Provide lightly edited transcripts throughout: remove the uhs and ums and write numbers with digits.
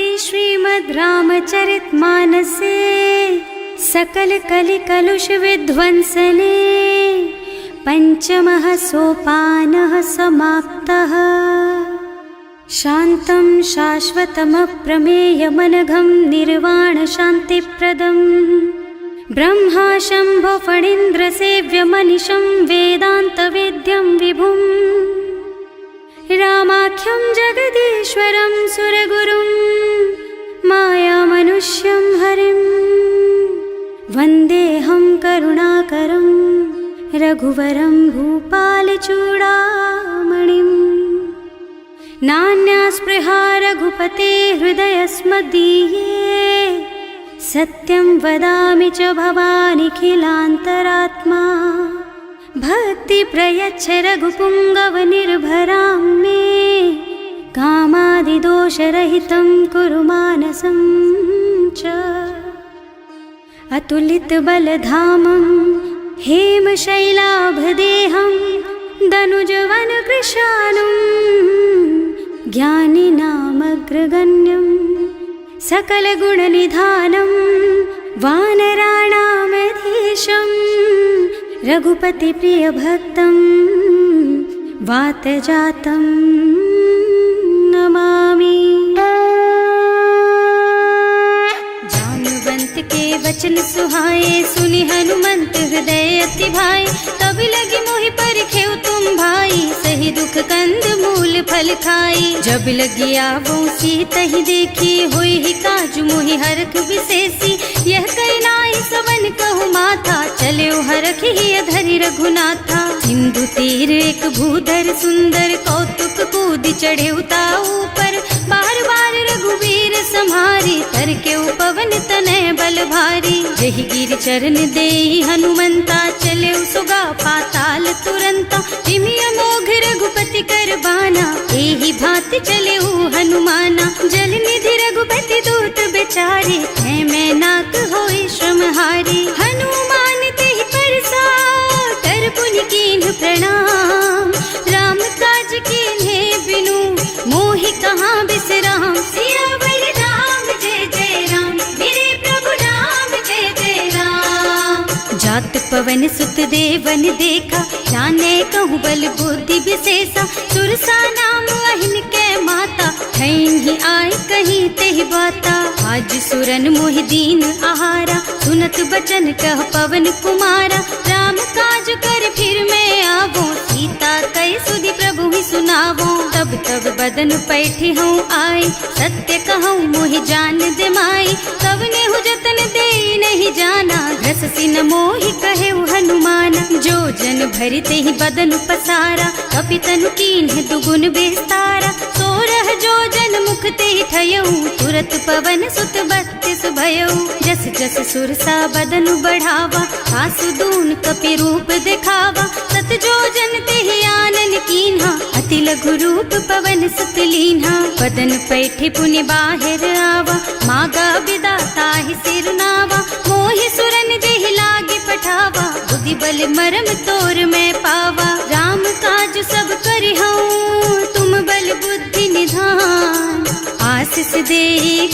इति श्रीमद् रामचरितमानसे सकल कलि कलुष विध्वंसने पंचमः सोपानः समाप्तः। शान्तं शाश्वतमप्रमेयमनघं निर्वाण शान्तिप्रदम् ब्रह्मा शम्भो फणीन्द्रसेव्यमनिशं वेदान्तवेद्यं विभुम् रामाख्यं जगदीश्वरं सुरगुरुं मायामनुष्यं हरिं वन्देऽहं करुणाकरं रघुवरं भूपालचूडामणिम्। नान्यास्पृहा रघुपते हृदयस्मदीये सत्यं वदामि च भवानिखिलान्तरात्मा। भक्ति प्रयच्छ रघुपुङ्गवनिर्भरां मे कामादिदोषरहितं कुरु मानसं च। अतुलितबलधामं हेमशैलाभदेहं दनुजवनकृशानुं ज्ञानिनामग्रगण्यं सकलगुणनिधानं वानराणामधीशं रघुपतिप्रियभक्तं वातजातं नमामि। जानुवंत के वचन सुहाए सुनि हनुमंत हृदय अति भाई। तब लगी मोहि परखेउ तुम भाई सही दुख कंद मूल फल खाई। जब लगी आवो सीतहि देखी होई ही काजु मोहि हरख विशेषी। यह कई नाई सवन कहु माथा चले हरख ही धरि रघुनाथा। सिंधु तीर एक भूधर सुंदर कौतुक कूद चढ़े उताऊ पर। बार बार रघुवीर सम्हारी तर के पवन तनय बल भारी। जहि गिर चरण देहि हनुमंता चले सुगा पाताल तुरंता। जिमि अमोघ रघुपति कर बाना एहि भांति चले हनुमाना। जल निधि रघुपति दूत बेचारे है मैं नाक होई श्रमहारी। हनुमान तेहि परसा कर पुनि कीन्ह प्रणाम। राम काज कीन्हे बिनु मोहि कहाँ बिसराम। सियावर राम जय जय राम मेरे प्रभु राम जय जय राम। जात पवन सुत देवन देखा जाने कहूँ बल बुद्धि विशेषा। सुरसा नाम अहिन के माता ठैन ही आय कहीं तेहि बाता। आज सुरन मोहि दीन आहारा सुनत बचन कह पवन कुमारा। राम काज कर फिर मैं आवो सीता कई सुधि प्रभु ही सुनावो। तब तब बदन पैठी हूँ आई सत्य कहूँ मोहि जान दे माई। तब नेहु जतन दे नहीं जाना घस न मोहि कहे हनुमाना। जो जन भरि तेहि बदन पसारा कपितनु कीन्ह दुगुन विस्तारा। सोरह जो जन मुख तेहि ठयऊ तुरत पवन सुत 32 भयऊ। जस जस सुरसा बदन बढ़ावा आसु दून कपि रूप दिखावा। सत जो जन तेहि आनन कीन्हा अति लघु रूप पवन सुत लीन्हा। बदन पैठे पुनि बाहिर आवा मागा बिदा ताहि सिर नावा। मोहि सुरन जेहि लागे पठावा बुद्धि बल मरम तोर मैं पावा। राम काज सब करिहूँ तुम बल बुद्धि निधान। आशीष दे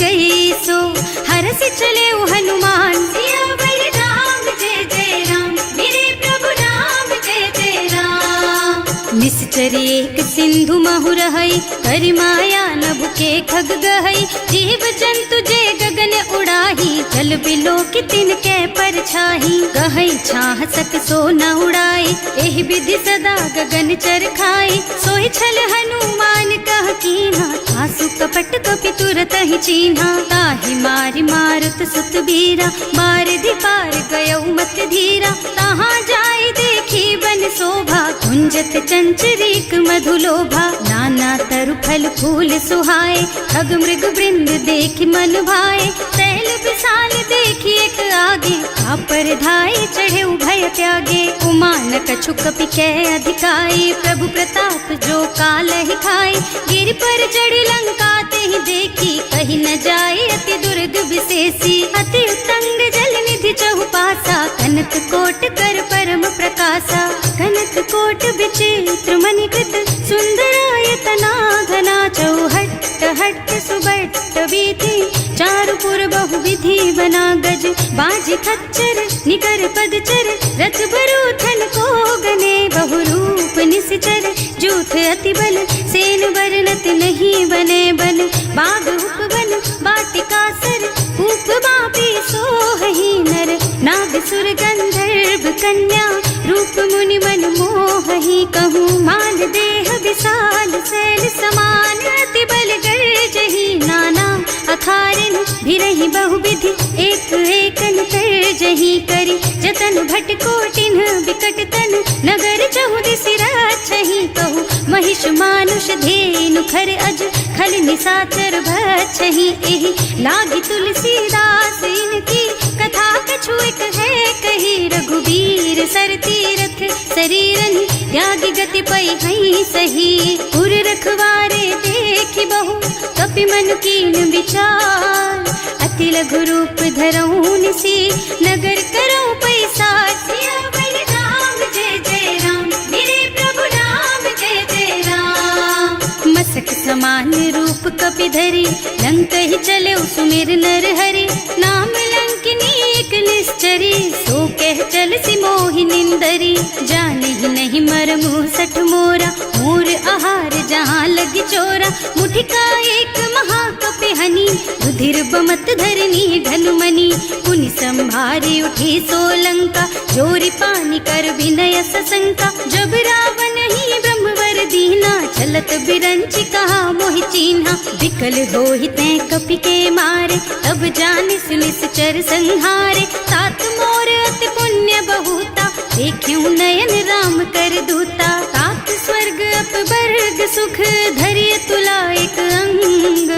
गई सो हरस चले हनुमान। सियावर राम जय जय राम मेरे प्रभु राम जय जय राम। निश्चर एक सिंधु महु रहई करि माया नभ के खग गहई। जीव जंतु जे गगन उड़ाही जल बिलो की तिनके परछाही। गहई छाह सक सो न उड़ाई एहि विधि सदा गगन चर खाई। सोई छल हनुमान कह कीन्हा आसु कपट कपि तुरत ही चीन्हा। ताहि मारि मारुत सुत बीरा बारिधि पार गयौ मत धीरा। तहाँ जाई देखी बन शोभा कुंजत चंचरीक मधुलोभा। नाना तरु फल फूल सुहाए खग मृग वृंद देखि मन भाए। तैल विशाल देखि एक आगे पर धाई चढ़े भय त्यागे। उमान कछु कपि कै अधिकाई प्रभु प्रताप जो काल ही खाई। गिर पर चढ़ी लंका तेहि देखी कहीं न जाए अति दुर्ग विशेषी। अति उत्तंग जल निधि चहुपासा कनक कोट कर परम प्रकाशा। कनक कोट विचित्र मणिकृत सुंदरायतना घना चौहट्ट हट्ट सुबट्ट बीती, चारुपुर बहुविधि बना गज, बाज खच्चर निकर पदचर, रथ बरूथन को गने, बहुरूप निश्चर, जूथ अति बल, सेन बरनत नहीं बने बन, बाग उपवन बाटिका सर, कूप बापी सोहहि नर, नाग सुर गंधर्व कन्या, रूप मुनि मन मोहहि, कहूँ मान देह विशाल शैल समान, अति बल गर्जहि नाना अखारिन, भिरहि बहुविधि एक एकन तरजहि करि, जतन भट कोटिन बिकट तन, नगर चहुदिसि रक्षहि, कहूँ महिष मानुष धेनु खर अज, खल निशाचर भक्षहि, एहि लागी तुलसीदास इनकी, कथा कछु एक है कही, रघुबीर सर तीरथ शरीरन, त्यागी गति पै हई सही, उर रखवारे देखि बहु, कपि मन कीन विचार, अति लघु रूप धरऊँ निसी, नगर करऊँ पैसार, सियावर राम जय जय राम, मेरे प्रभु राम जय जय राम, मसक समान रूप कपि धरि, लंक ही चले सुमिर नर हरि, नाम लंकिनी एक निश्चरी, सो कह चल सी मोहि निंदरी, जाने ही नहीं मरमु सठ मोरा, मोर आहार जहाँ लगी चोरा, मुठिका एक महाकपि हनी, रुधिर बमत धरनी धनुमनी, पुनि संभारी उठी सोलंका, जोरी पानी कर विनय सशंका, जब रावण ही ब्रह्मवर दीना, चलत बिरंची कहा मोहि चीन्हा, विकल होहि तै कपि के मारे, तब जानिस निश्चर संहारे, तात मोर अति पुण्य बहुता, देखियो नयन राम कर दूता, तात स्वर्ग अपवर्ग सुख, धरिय तुला एक अंग,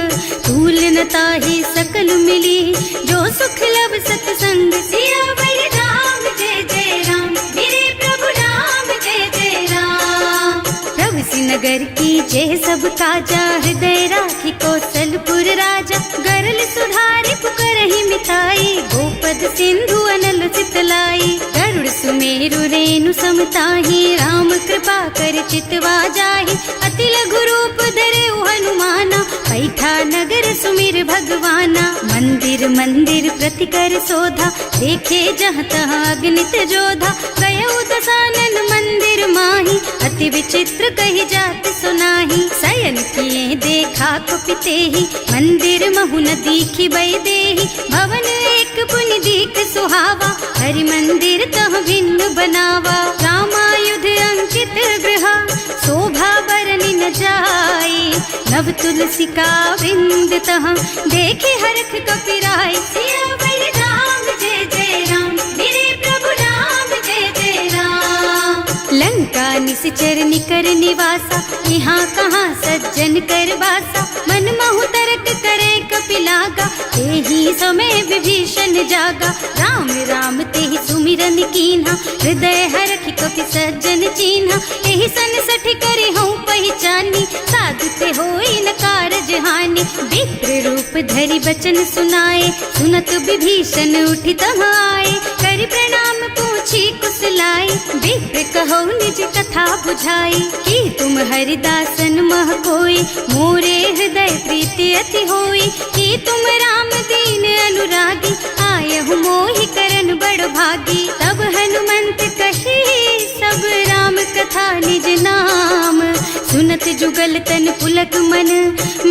तूल न ताहि सकल मिली, जो सुख लब सतसंग, सियावर राम जय जय राम, मेरे प्रभु राम जय जय राम, प्रभु नगर की जय सब काजा, हृदय राखी कौशलपुर राजा, गरल सुधारि पुकरहि मिताई, गोपद सिंधु अनल चितलाई, गरुड़ सुमेरु रेणु समताहि, राम कृपा कर चितवा जाहि, अति लघु रूप धरे हनुमाना, पैठा नगर सुमिर भगवाना, मंदिर मंदिर प्रति कर शोधा, देखे जहाँ तहाँ अगणित जोधा, गयो दसानन मंदिर माही, अति विचित्र कही जात सुनाही, शयन किए देखा कुपिते ही, मंदिर महु न दीखी बई देही, भवन एक पुनि दीख सुहावा, हरि मंदिर तह भिन्न बनावा, रामायुध अंकित गृहा, शोभा बरनि न जाई, नव तुलसी का वृंद तह, देखे हरख कपिराई, सियावर राम जय जय राम, मेरे प्रभु राम जय जय राम, लंका निश्चर निकर निवासा, यहाँ कहाँ सज्जन कर बासा, मन महु तरक करे कपिलागा, तेहि समय विभीषण जागा, राम राम तेहि सुमिरन कीन्हा, हृदय हरखि कपि सज्जन चीन्हा, एहि सन सठि करि हूँ पहचानी, साधु ते होई न कारज हानि, विप्र रूप धरि बचन सुनाए, सुनत विभीषण उठि तहाँ आए, करि प्रणाम पूछी कुशलाई, विप्र कहो निज कथा बुझाई, कि तुम हरिदासन मह कोई, मोरे हृदय प्रीति अति होई, कि तुम राम दीन अनुरागी, आयहु मोहि करन बड़ भागी, तब हनुमंत कही सब राम कथा निज नाम, सुनत जुगल तन पुलक मन,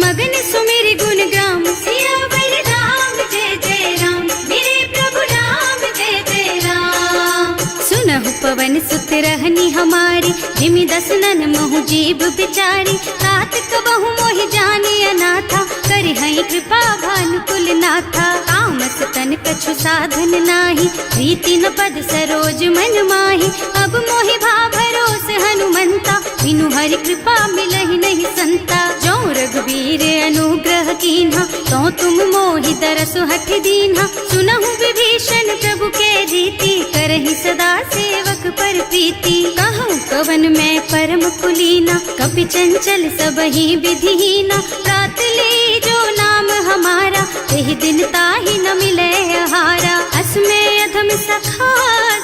मगन सुमिरि गुण ग्राम, सियावर राम जय जय राम, मेरे प्रभु राम जय जय राम, सुनहु पवन सुत रहनी हमारी, जिमि दसनन महु जीव बिचारी, तात कबहु मोहि जानी अनाथा, करि हई कृपा भानुकुल नाथा, तामस तन कछु साधन नाही, प्रीति न पद सरोज मन माही, अब मोहि भा भरोस हनुमंता, बिनु हरि कृपा मिलहि नहीं संता, जो रघुबीर अनुग्रह कीन्हा, तो तुम मोहि दरसु हठ दीन्हा, सुनहु विभीषण प्रभु के रीति, करहि सदा सेवक पर प्रीति, कहूँ कवन मैं परम कुलीना, कपि चंचल सबहि विधिहीना, प्रात ले जो नाम हमारा, तेहि दिन ताहि न मिले आहारा, असमय अधम सखा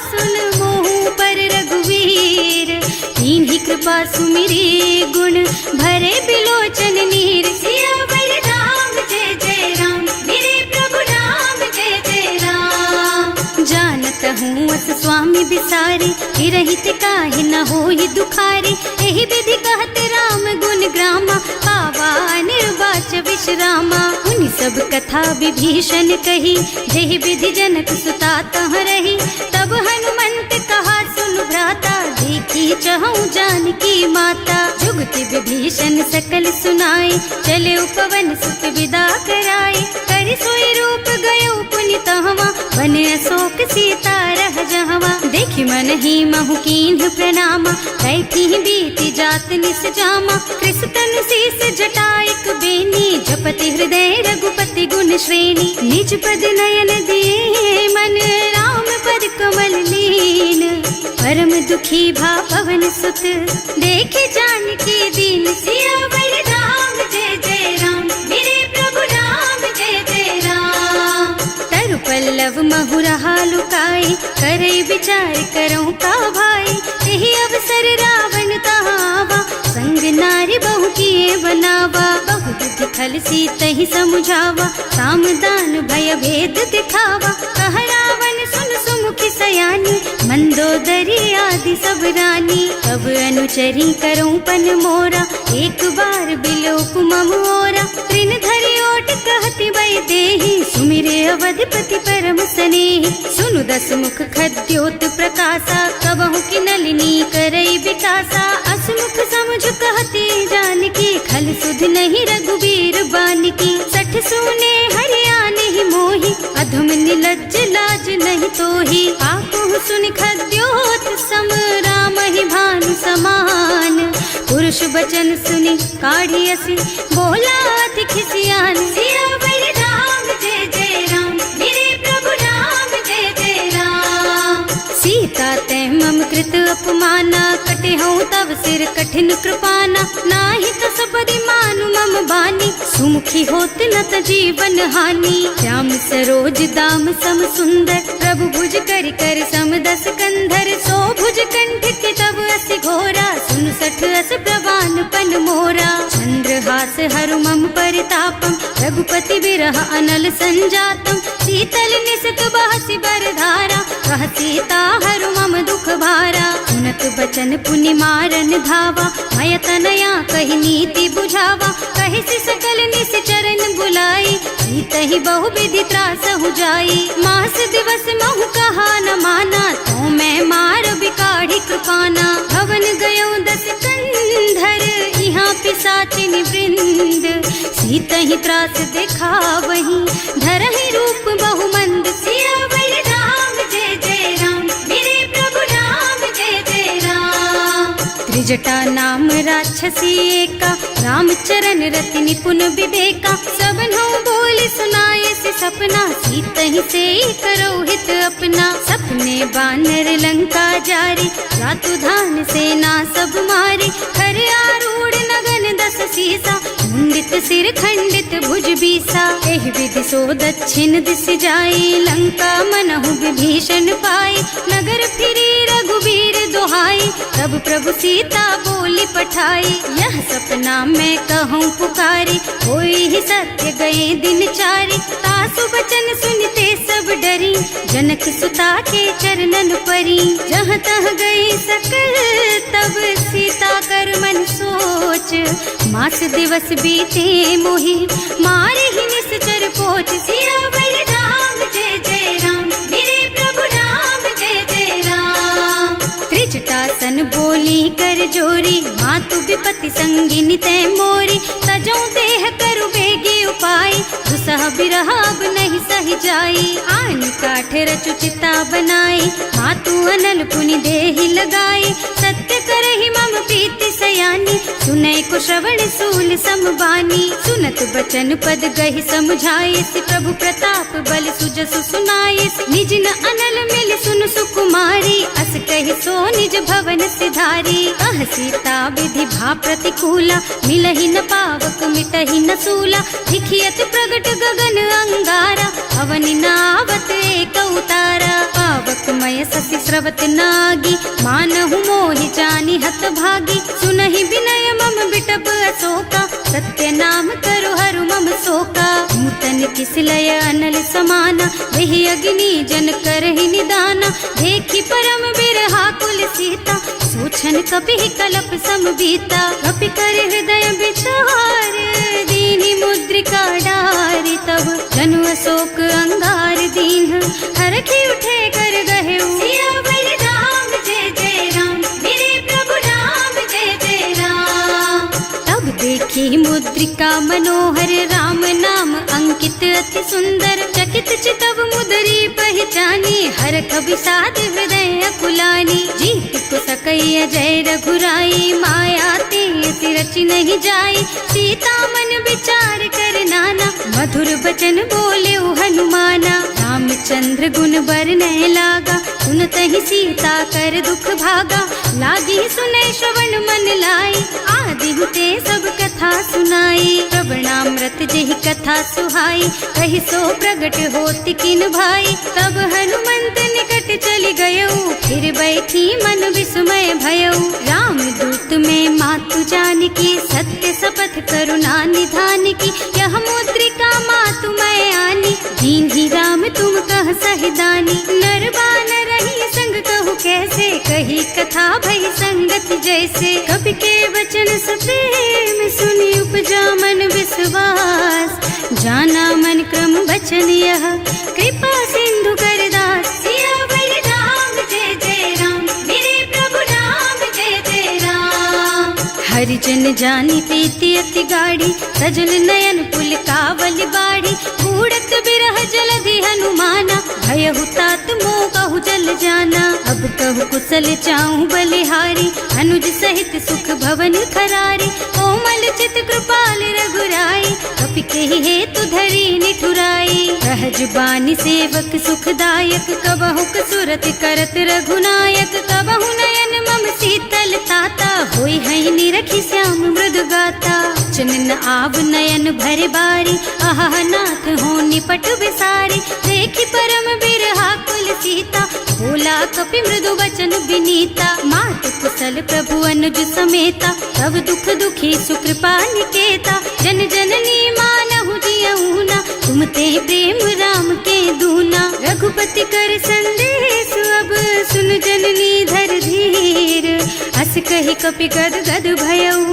सुन मोहु पर रघुवीर, कीन्ही कृपा सुमिरी गुण भरे बिलोचन नीर, सियावर स्वामी बिसारी, हिरहित काहे न होई दुखारी। एहि विधि कहत राम गुण ग्रामा, पावा निर्वाच विश्रामा। उन सब कथा विभीषण कही, जेहि विधि जनक सुता तह रही। तब हनुमंत कहा सुन भ्राता, देखी चहु जानकी माता। जुगति विभीषण सकल सुनाए, चले उपवन सुत विदा कराए। कर सोई रूप गयो पुनि तहवा, बने अशोक सीता रह जहवा। देखि मन ही महु कीन्ह प्रणामा, कैथी बीती जात निस जामा। कृष्ण शीस जटाइक बेनी, जपति हृदय रघुपति गुण श्रेणी। निज पद नयन दिए मन, राम पद कमल लीन। परम दुखी भा पवन सुत, देखे जानकी दीन। सियावर राम जय जय राम, मेरे प्रभु राम जय जय राम। तरु पल्लव महुरहा लुकाए, करई विचार करऊं का भाई। यही अवसर रावण तहावा, संग नारी बहु किए बनावा। बहु विधि खल सीतहि समुझावा, साम दान भय भेद दिखावा। कह रावण सुन सुमुखी सयानी, मंदोदरी आदि सब रानी। तब अनुचरी करऊं पन मोरा, एक बार बिलोक मम ओरा। तृण धरि ओट कहति वै देहि, सुमिरे अवधपति परम स्नेहि। सुनु दस मुख खद्योत प्रकाशा, कबहु की नलिनी करई विकासा। असमुख समुझ कहती जानकी, खल सुध नहीं रघुबीर बानकी। सठ सूने हरियाणा ही मोहि, अधम निलज्ज लाज नहीं तोहि। आकुहु सुनि खद्योत सम, राम ही भानु समान। पुरुष बचन सुनि काढ़ी असी, बोला अति खिसियान। सियावर राम जय जय राम, मेरे प्रभु राम जय जय राम। सीता तै मम कृत अपमाना, कटे हूँ तब सिर कठिन कृपाना। नाही तो सबरि मानु मम बानी, सुमुखी होत न त जीवन हानि। श्याम सरोज दाम सम सुंदर, प्रभु भुज कर कर सम दस कंधर। सो भुज कंठ के तब अस घोरा, सुन सठ अस प्रवान पन मोरा। चंद्रहास हरु मम परितापम, रघुपति बिरह अनल संजातम। शीतल निसत बहसि बरधारा, कह सीता हरु मम दुख भारा। सुनत बचन पुनि मारन धावा, भय तनया कहि नीति बुझावा। कहि सि सकल निश्चरण बुलाई, सीतहि बहु विधि त्रासहु जाई। मास दिवस महु कहा न माना, तो मैं मार बिकाढ़ी कृपाना। भवन गयो दस कंधर, यहाँ पिशाचिनी वृंद। सीतहि त्रास दिखावहि, धरहि रूप बहु मंद। सियावर राम जय जय राम, मेरे प्रभु राम जय जय राम। त्रिजटा नाम राक्षसी एका, रामचरण रति निपुण विवेका। सबनों बोल सुनाए से सपना, सीतहि से करो हित अपना। सपने बानर लंका जारी, रातु धान सेना सब मारी। खर आरूढ़ नगन दस सीसा, मुंडित सिर खंडित भुज बीसा। एहि विधि सो दक्षिण दिस जाई, लंका मनहु विभीषण पाई। नगर फिरी रघुबीर दुहाई, तब प्रभु सीता बोली पठाई। यह सपना मैं कहूँ पुकारी, होई ही सत्य गए दिन चारी। तासु बचन सुनते सब डरी, जनक सुता के चरणन परी। जहाँ तह गई सकल तब सीता कर मन सोच। मास दिवस बीते मोहि, मारे ही निश्चर पोच। सियावर राम जय जय राम, मेरे प्रभु राम जय जय राम। त्रिजटासन बोली कर जोरी, मातु विपति संगिनी तै मोरी। तजो देह करु बेगी उपाय, दुसह बिरह अब नहीं सही जाई। आन काठ रचु चिता बनाई, मातु अनल पुनि देहि लगाई। सत्य करहि मम प्रीति सयानी, सुनै को श्रवण सूल समबानी। सुनत बचन पद गहि समझाए, प्रभु प्रताप बल सुजसु सुनाए। निज न अनल मिल सुन सुकुमारी, अस कहि सो निज भवन सिधारी। कह सीता विधि भा प्रतिकूला, मिलहि न पावक मिटहि न सूला। दिखियत प्रगट गगन अंगारा, अवनि नावत एक उतारा। पावक मय ससि स्रवत नागी, मानहु मोहि जानि हत भागी। सुनहि विनय मम बिटप अशोका, सत्य नाम करु हरु मम शोका। नूतन किस लय अनल समाना, वही अग्नि जन करहि निदाना। देखी परम बिरहा कुल सीता, सोचन कपि कलप सम बीता। कपि कर हृदय विचार, दीनि मुद्रिका डारी। तब जनु अशोक अंगार दीन, हरखि उठे कर गहे सियावर राम जय जय राम, मेरे प्रभु राम जय जय राम। तब देखी मुद्रिका मनोहर, राम नाम अंकित अति सुंदर। चकित चितव मुदरी पहचानी, हरख विषाद हृदय अकुलानी। जीत को सकैया जय रघुराई, माया ते रचि नहीं जाई। सीता मन विचार कर नाना, मधुर बचन बोले हनुमाना। रामचंद्र गुण बरनय लागा, सुनतहि सीता कर दुख भागा। लागी सुनै श्रवण मन लाई, आदि हुते सब कथा सुनाई। प्रवणामृत जेहि कथा सुहाई, कहि सो प्रगट होति किन भाई। तब हनुमंत निकट चली गयऊ, फिर बैठी मन विस्मय भयऊ। राम दूत में मातु जानकी, सत्य शपथ करुणा निधान की। यह मुद्रिका मातु मैं आनी, दीन्ही राम तुम कह सहिदानी। नर बानर रही संग कहु कैसे, कही कथा भई संगत जैसे। कवि के वचन सप्रेम सुनि उपजा मन विश्वास। जाना मन क्रम वचन यह, कृपा सिंधु कर दास। सियावर राम जय जय राम, मेरे प्रभु राम जय जय राम। हरिजन जानी प्रीति अति गाढ़ी, सजल नयन पुल कावल बाढ़ी। बूढ़त बिरह जलधि हनुमाना, भयहु तात मोह कहु जल जाना। अब कहु कुशल चाहूं बलिहारी, अनुज सहित सुख भवन खरारी। कोमल चित कृपाल रघुराई, कपि केहि हेतु धरी निठुराई। सहज बानी सेवक सुखदायक, कबहु कसुरत करत रघुनायक। कबहु नयन मम शीतल ताता, होई है निरखी श्याम मृदु गाता। चनन आव नयन भरे बारी, आहा नाथ हो निपट विसारी। देखी परम बिरहा कुल सीता, बोला कपि मृदु वचन विनीता। मात कुशल प्रभु अनुज समेता, तब दुख दुखी सुकृपा निकेता। जन जननी मानहु जियऊना, तुम ते प्रेम राम के दूना। रघुपति कर संदेश अब सुन जननी धर धीर। हस कहि कपि गद गद भयऊ,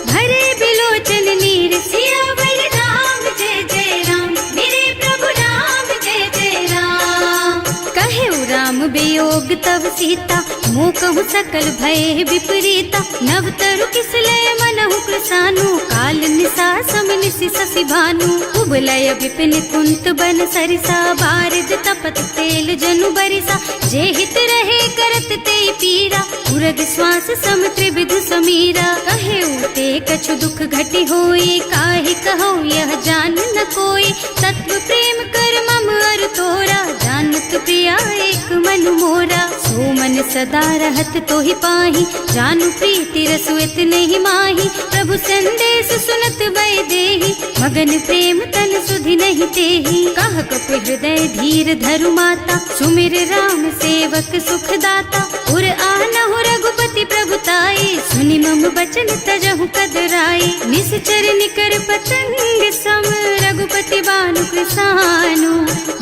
भरे बिलोचन नीर। सियावर राम जय जय राम, मेरे प्रभु राम जय जय राम। कहेउ राम वियोग तब सीता, मोह कहु सकल भय विपरीता। नव तरु किस लय मनहु कृसानु, काल निसा सम निसि शशि भानु। उबलय विपिन कुंत बन सरिसा, बारिद तपत तेल जनु बरिसा। जे हित रहे करत ते पीरा, उरग श्वास सम त्रिविध समीरा। कहेउ ते कछु दुख घटि होई, काहि कहो यह जान न कोई। तत्व प्रेम कर मम अर तोरा, जानत प्रिया एक मन मोरा। सो मन सदा रहत तोहि पाहि, जानु प्रीति रसु इतने माही। प्रभु संदेश सुनत वै देहि, मगन प्रेम तन सुधि नहीं तेहि। कह कपि हृदय धीर धरु माता, सुमिर राम सेवक सुख दाता। उर आनहु रघुपति प्रभुताई, सुनि मम बचन तजहु कदराई। निश्चर निकर पतंग सम, रघुपति बानु कृसानु।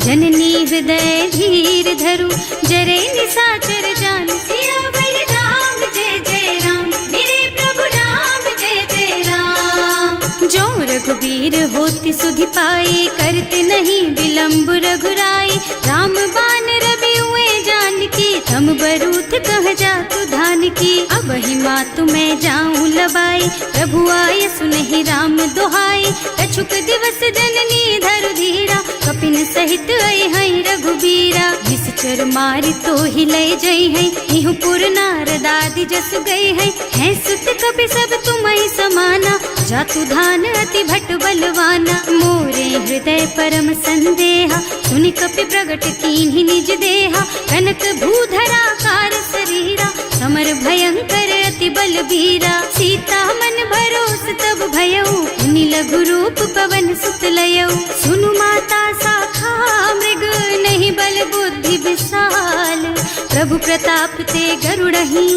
जननी हृदय धीर धरु, जरे निशाचर जानु। सियावर राम जय जय राम, मेरे प्रभु राम जय जय राम। जो रघुबीर होति सुधि पाई, करते नहीं विलम्ब रघुराई। राम बान रवि हुए जानकी, थम बरूथ कह जातु धान की। अब ही मातु मैं जाऊं लबाई, प्रभु आय सुनहि राम दुहाई। कछुक दिवस जननी धरु धीरा, कपिन सहित आई है रघुबीरा। निश्चर मारि तो ही लय जई है, इहु पुर नारद आदि जस गई है। हैं सुत कपि सब तुम्हि समाना, जातु धान अति भट बलवाना। मोरे हृदय परम संदेहा, सुनि कपि प्रगट कीन्हि निज देहा। कनक भूधरा कार शरीरा, समर भयंकर अति बलबीरा। सीता मन भरोस तब भयऊ, मुनि लघु रूप पवन सुत लयऊ। सुनु माता शाखा मृग, नहीं बल बुद्धि विशाल। प्रभु प्रताप ते गरुड़हि,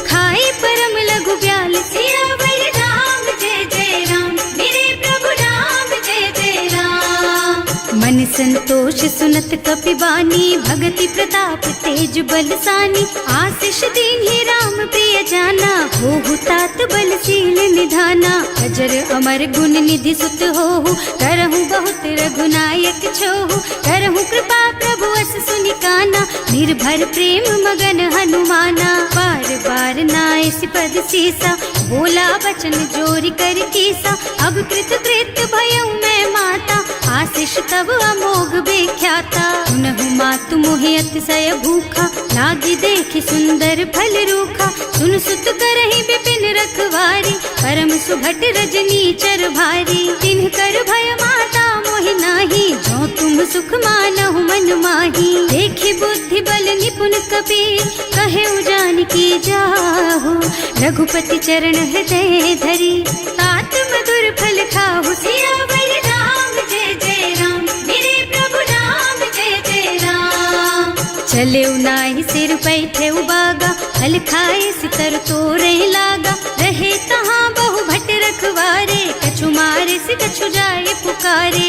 खाई परम लघु ब्याल। सियावर राम जय जय राम, मेरे प्रभु राम जय जय राम। मन संतोष सुनत कपिबानी, भगति प्रताप तेज बलसानी। आशीष दीन्हि राम प्रिय जाना, होहु तात बलशील निधाना। अजर अमर गुण निधि सुत होहु, करहु बहुत रघुनायक छोहु। करहु कृपा प्रभु अस सुनि काना, निर्भर प्रेम मगन हनुमाना। बार बार नाय सिपद सीसा, बोला बचन जोरि कर कीसा। अब कृत कृत भयउ मैं माता, आशीष तब अमोघ बेख्याता। सुनहु मातु मोहि अतिशय भूखा, लागी देखि सुंदर फल रूखा। सुन सुत करहि विपिन रखवारी, परम सुभट रजनी चर भारी। तिन्ह कर भय माता मोहि नाही, जो तुम सुख मानहु मन माही। देखि बुद्धि बल निपुण कबीर, कहे जानकी जाहु। रघुपति चरण हृदय धरी, तात मधुर फल खाहु। सियावर राम जय जय राम, मेरे प्रभु राम जय जय राम। चले नाहि सिर बैठे बागा, फल खाए सितर तोरे लागा। रहे तहाँ बहु भट रखवारे, कछु मारे से कछु जाए पुकारे।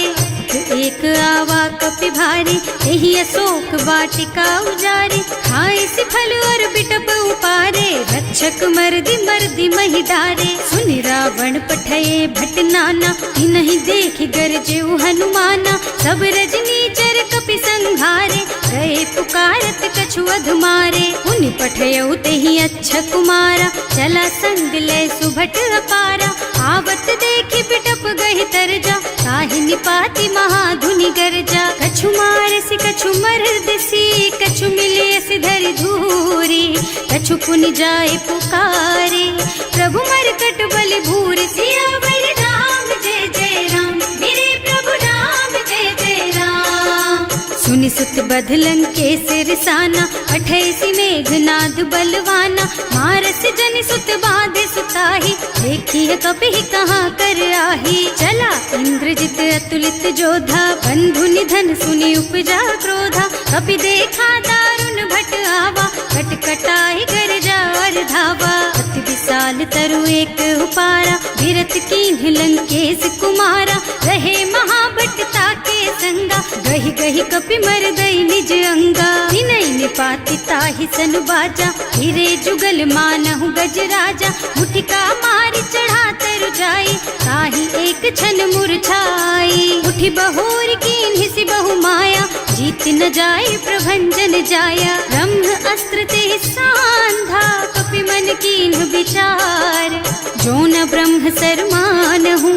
एक आवा कपि भारी, यही अशोक वाटिका उजारी। खाए से फल और बिटप उपारे, रक्षक मर्दी मर्दी महिदारे। सुनि रावण पठये भट नाना, नहीं देखि गरजे हनुमाना। सब रजनी चर कपि संघारे, गए पुकारत कछु अधमारे। उनि पठयउ तेहि अच्छा कुमारा, चला संग ले सुभट अपारा। आवत देखि बिटप गहि तरजा, ताहि निपाति महाधुनि गरजा। कछु मारसि कछु मरदसी, कछु मिलियसि धरि धूरी। कछु पुनि जाए पुकारे, प्रभु मरकट बलि भूरि। सियावर राम जय जय राम, मेरे प्रभु राम जय जय राम। सुनि सुत बध लंकेश रिसाना, अठैसी मेघनाद बलवाना। मारस जनि सुत बाधे सुताही, देखी है कपि कहाँ कर आही। चला इंद्रजित अतुलित जोधा, बंधु निधन सुनि उपजा क्रोधा। कपि देखा दारुण भट आवा, कटकटाई गरजा और धावा। अति विशाल तरु एक उपारा, विरत कीन्ह लंकेश कुमारा। रहे महाभट ताके संगा, गहि गहि कपि मर गई निज अंगा। तिनहि निपाति ताहि सन बाजा, हिरे जुगल मानहु गज राजा। मुठिका मारि चढ़ा तरु जाई, ताहि एक छन मुरझाई। उठि बहोर कीन्हि सि बहु माया, जीत न जाय प्रभंजन जाया। ब्रह्म अस्त्र ते सांधा, कपि मन कीन्ह विचार। जो न ब्रह्म सर मानहु,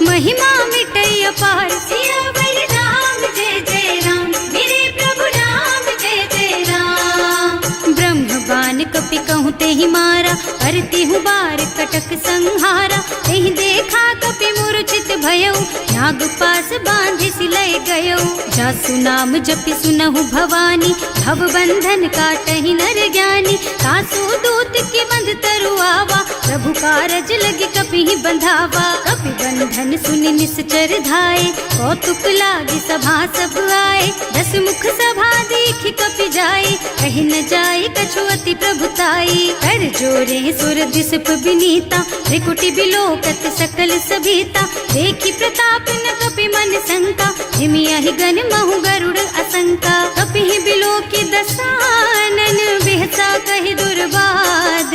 महिमा मिटै अपार। सियावर राम जय जय राम, मेरे प्रभु राम जय जय राम। ब्रह्म बान कपि कहूँ तेहि मारा, करतिहु बार कटक संहारा। तेहि देखा कपि मूर्छित भयउ, नाग पास बांधि सिलय गयउ। जासु नाम जपि सुनहु भवानी, भव बंधन काटहि नर ज्ञानी। तासु दूत के बंध तरु आवा, प्रभु कारज लगे कपि बंधावा। कपि बंधन सुनि निश्चर धाये, कौतुक लागी सभा सब आए। दस मुख सभा देखि कपि जाए, कहि न जाए कछु अति प्रभुताई। कर जोरे सुर दिसप विनीता, त्रिकुटी बिलोकत सकल सभीता। देखि प्रताप न कपि मन शंका, हिमियहि गन महु गरुड़ असंका। कपि बिलोकि दसानन, बिहसा कहि दुर्बाद।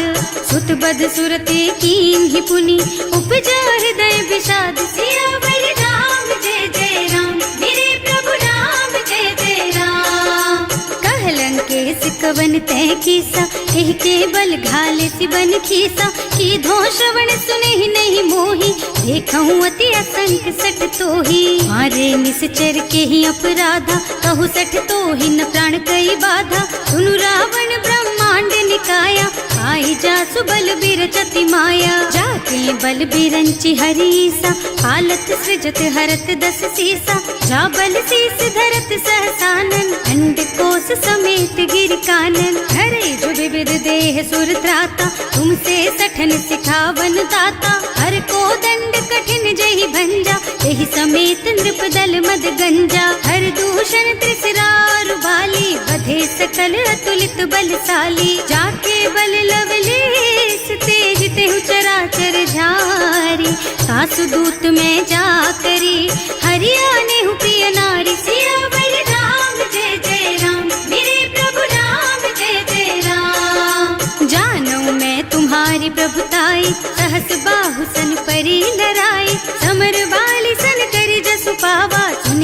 सुत बध सुरते कीन्हि पुनि, उपजा हृदय विषाद। सियावर राम जय जय राम, मेरे प्रभु राम जय जय राम। कह लंकेश कवन तै कीसा, एहि के बल घाले सि बन खीसा। कीधो श्रवण सुनहि नहीं मोहि, देखहु अति असंख सठ तोहि। मारे निश्चर के ही अपराधा, कहु सठ तोहि न प्राण कई बाधा। सुनु रावण ब्रह्मांड निकाया, आई जासु बल बिरचति माया। जाके बल बिरंचि हरीसा, हालत सृजत हरत दस सीसा। जा बल शीस धरत सहसानन, अंड कोस समेत गिर कानन। हरे जो विविध देह सुर त्राता, तुमसे सठन सिखावन दाता। हर को दंड कठिन जहि भंजा, एहि समेत नृप दल मद गंजा। हर दूषण त्रिसरार बाली, बधे सकल अतुलित बलशाली। जाके बल लवलेस तेज तेहु चराचर झारी। सासु दूत में जा करी, हरियाणेहु प्रिय नारी। सियावर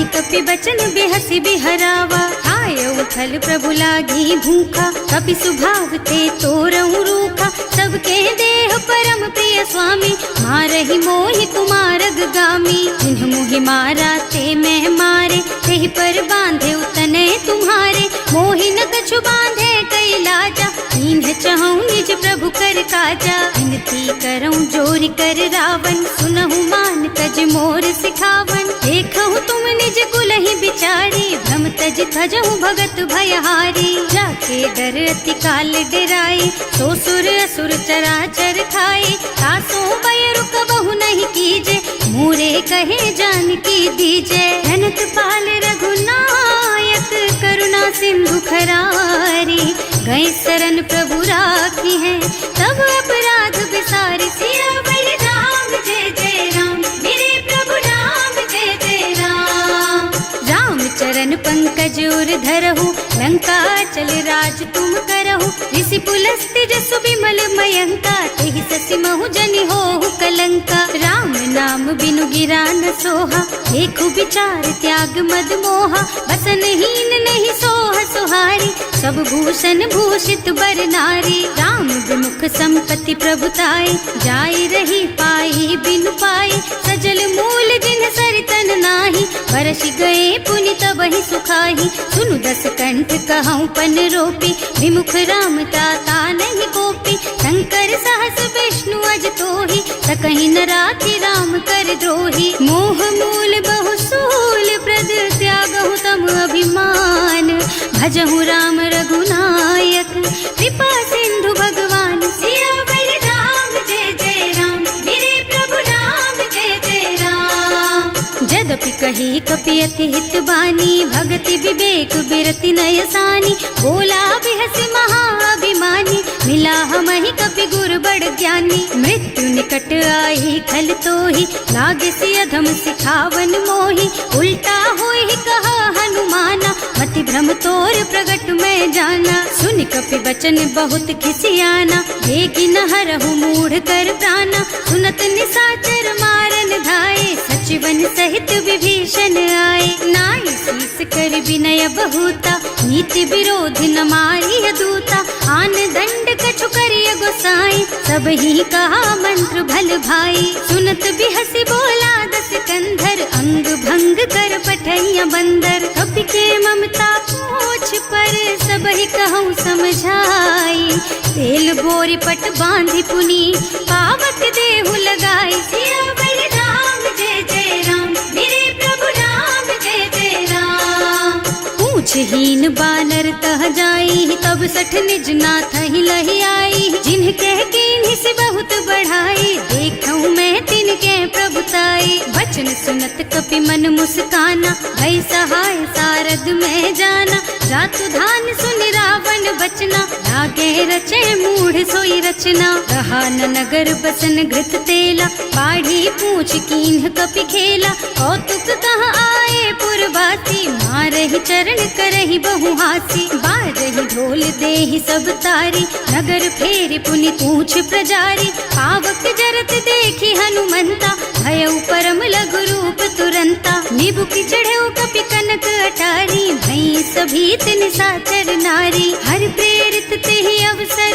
कपि बचन बेहसी बिहरावा, खायऊ फल प्रभु लागी भूखा, कपि सुभाव ते तोरऊ रूखा। सबके देह परम प्रिय स्वामी, मारहि मोहि कुमारग गामी। जिन्ह मोहि मारा ते मैं मारे, तेहि पर बांधे उतने तुम्हारे। मोहि न कछु बांधे कई लाजा, इन्ह चहूँ निज प्रभु कर काजा। विनती करऊँ जोरि कर रावण, सुनहु मान तज मोर सिखावन। देखहु तुम निज कुलहि बिचारी, भ्रम तज थजहु भगत भयहारी। जाके डर अति काल डराई, सो सुर असुर चराचर खाए। तासो भय रुक बहु नहीं कीजे, मोरे कहे जानकी दीजे। जनत पाल रघुनायक, करुणा सिंधु खरारी। गए शरण प्रभु राखी है, तब अपराध बिसारी। सियावर राम जय जय राम, मेरे प्रभु राम जय जय राम। राम चरण पंकज उर धरहु, लंका चल राज तुम करहु। ऋषि पुलस्त्य जसु विमल मयंका, तेहि ससि महु जनि होहु कलंका। राम नाम बिनु गिरा न सोहा, देखु विचार त्याग मद मोहा। बसनहीन नहीं सोह सुहारी, सब भूषण भूषित बर नारी। राम विमुख संपत्ति प्रभुताई, जाई रही पाई बिनु पाई। सजल मूल जिन सरितन नाही, बरसि गए पुनि तबहि सुखाही। सुनु दस कंठ कहऊँ पन रोपी, विमुख राम ताता नहीं कोपी। शंकर सहस विष्णु अज तोहि, सकहि न राखि राम कर द्रोही। मोह मूल बहु सूल प्रद, त्यागहु तम अभिमान। भजहु राम रघुनायक, कृपा सिंधु भगवान। सियावर राम जय जय राम, मेरे प्रभु राम जय जय राम। जदपि कही कपि अति हित बानी, भगति विवेक बिरति नय सानी। बोला बिहसि महाअभिमानी, मिला हमहि कपि गुर बड़ ज्ञानी। मृत्यु निकट आई खल तोहि, लागे सि अधम सिखावन मोहि। उल्टा होहि कहा हनुमाना, मति भ्रम तोर प्रगट में जाना। सुन कपि बचन बहुत खिसियाना, देखि न हरहु मूढ़ कर प्राणा। सुनत निशाचर मारन धाये, सचिवन सहित विभीषण आए। नाई शीस कर विनय बहुता, नीति विरोधी न मारिय दूता। आन दंड कछु करिय गोसाई, सब ही कहा मंत्र भल भाई। सुनत बिहसि बोला दस कंधर, अंग भंग कर पठैया बंदर। कपि के ममता पूछ पर, सब ही कहूँ समझाई। तेल बोरी पट बांधि पुनी, पावक देहु लगाई। सियावर राम जय जय राम, मेरे प्रभु राम जय जय राम। पूछहीन बानर तह जाई, तब सठ निज नाथ ही लही आई। जिन्ह कह कीन्हि से बहुत बढ़ाई, देखऊँ मैं तिनके प्रभुताई। वचन सुनत कपि मन मुस्काना, भई सहाय सारद में जाना। जातु धान सुन रावण बचना, लागे रचे मूढ़ सोई रचना। रहा न नगर बसन घृत तेला, बाढ़ी पूछ कीन्ह कपि खेला। कौतुक कह आए पुरवासी, मारहि चरण करहि बहु हासी। बाजहि ढोल देहि सब तारी, नगर फेरि पुनि पूछ प्रजारी। पावक जरत देखि हनुमंता, भयउ परम लघु रूप तुरंता। निबुकि चढ़ऊ कपि कनक अटारी, भई सभीत निशाचर नारी। हर प्रेरित तेहि अवसर,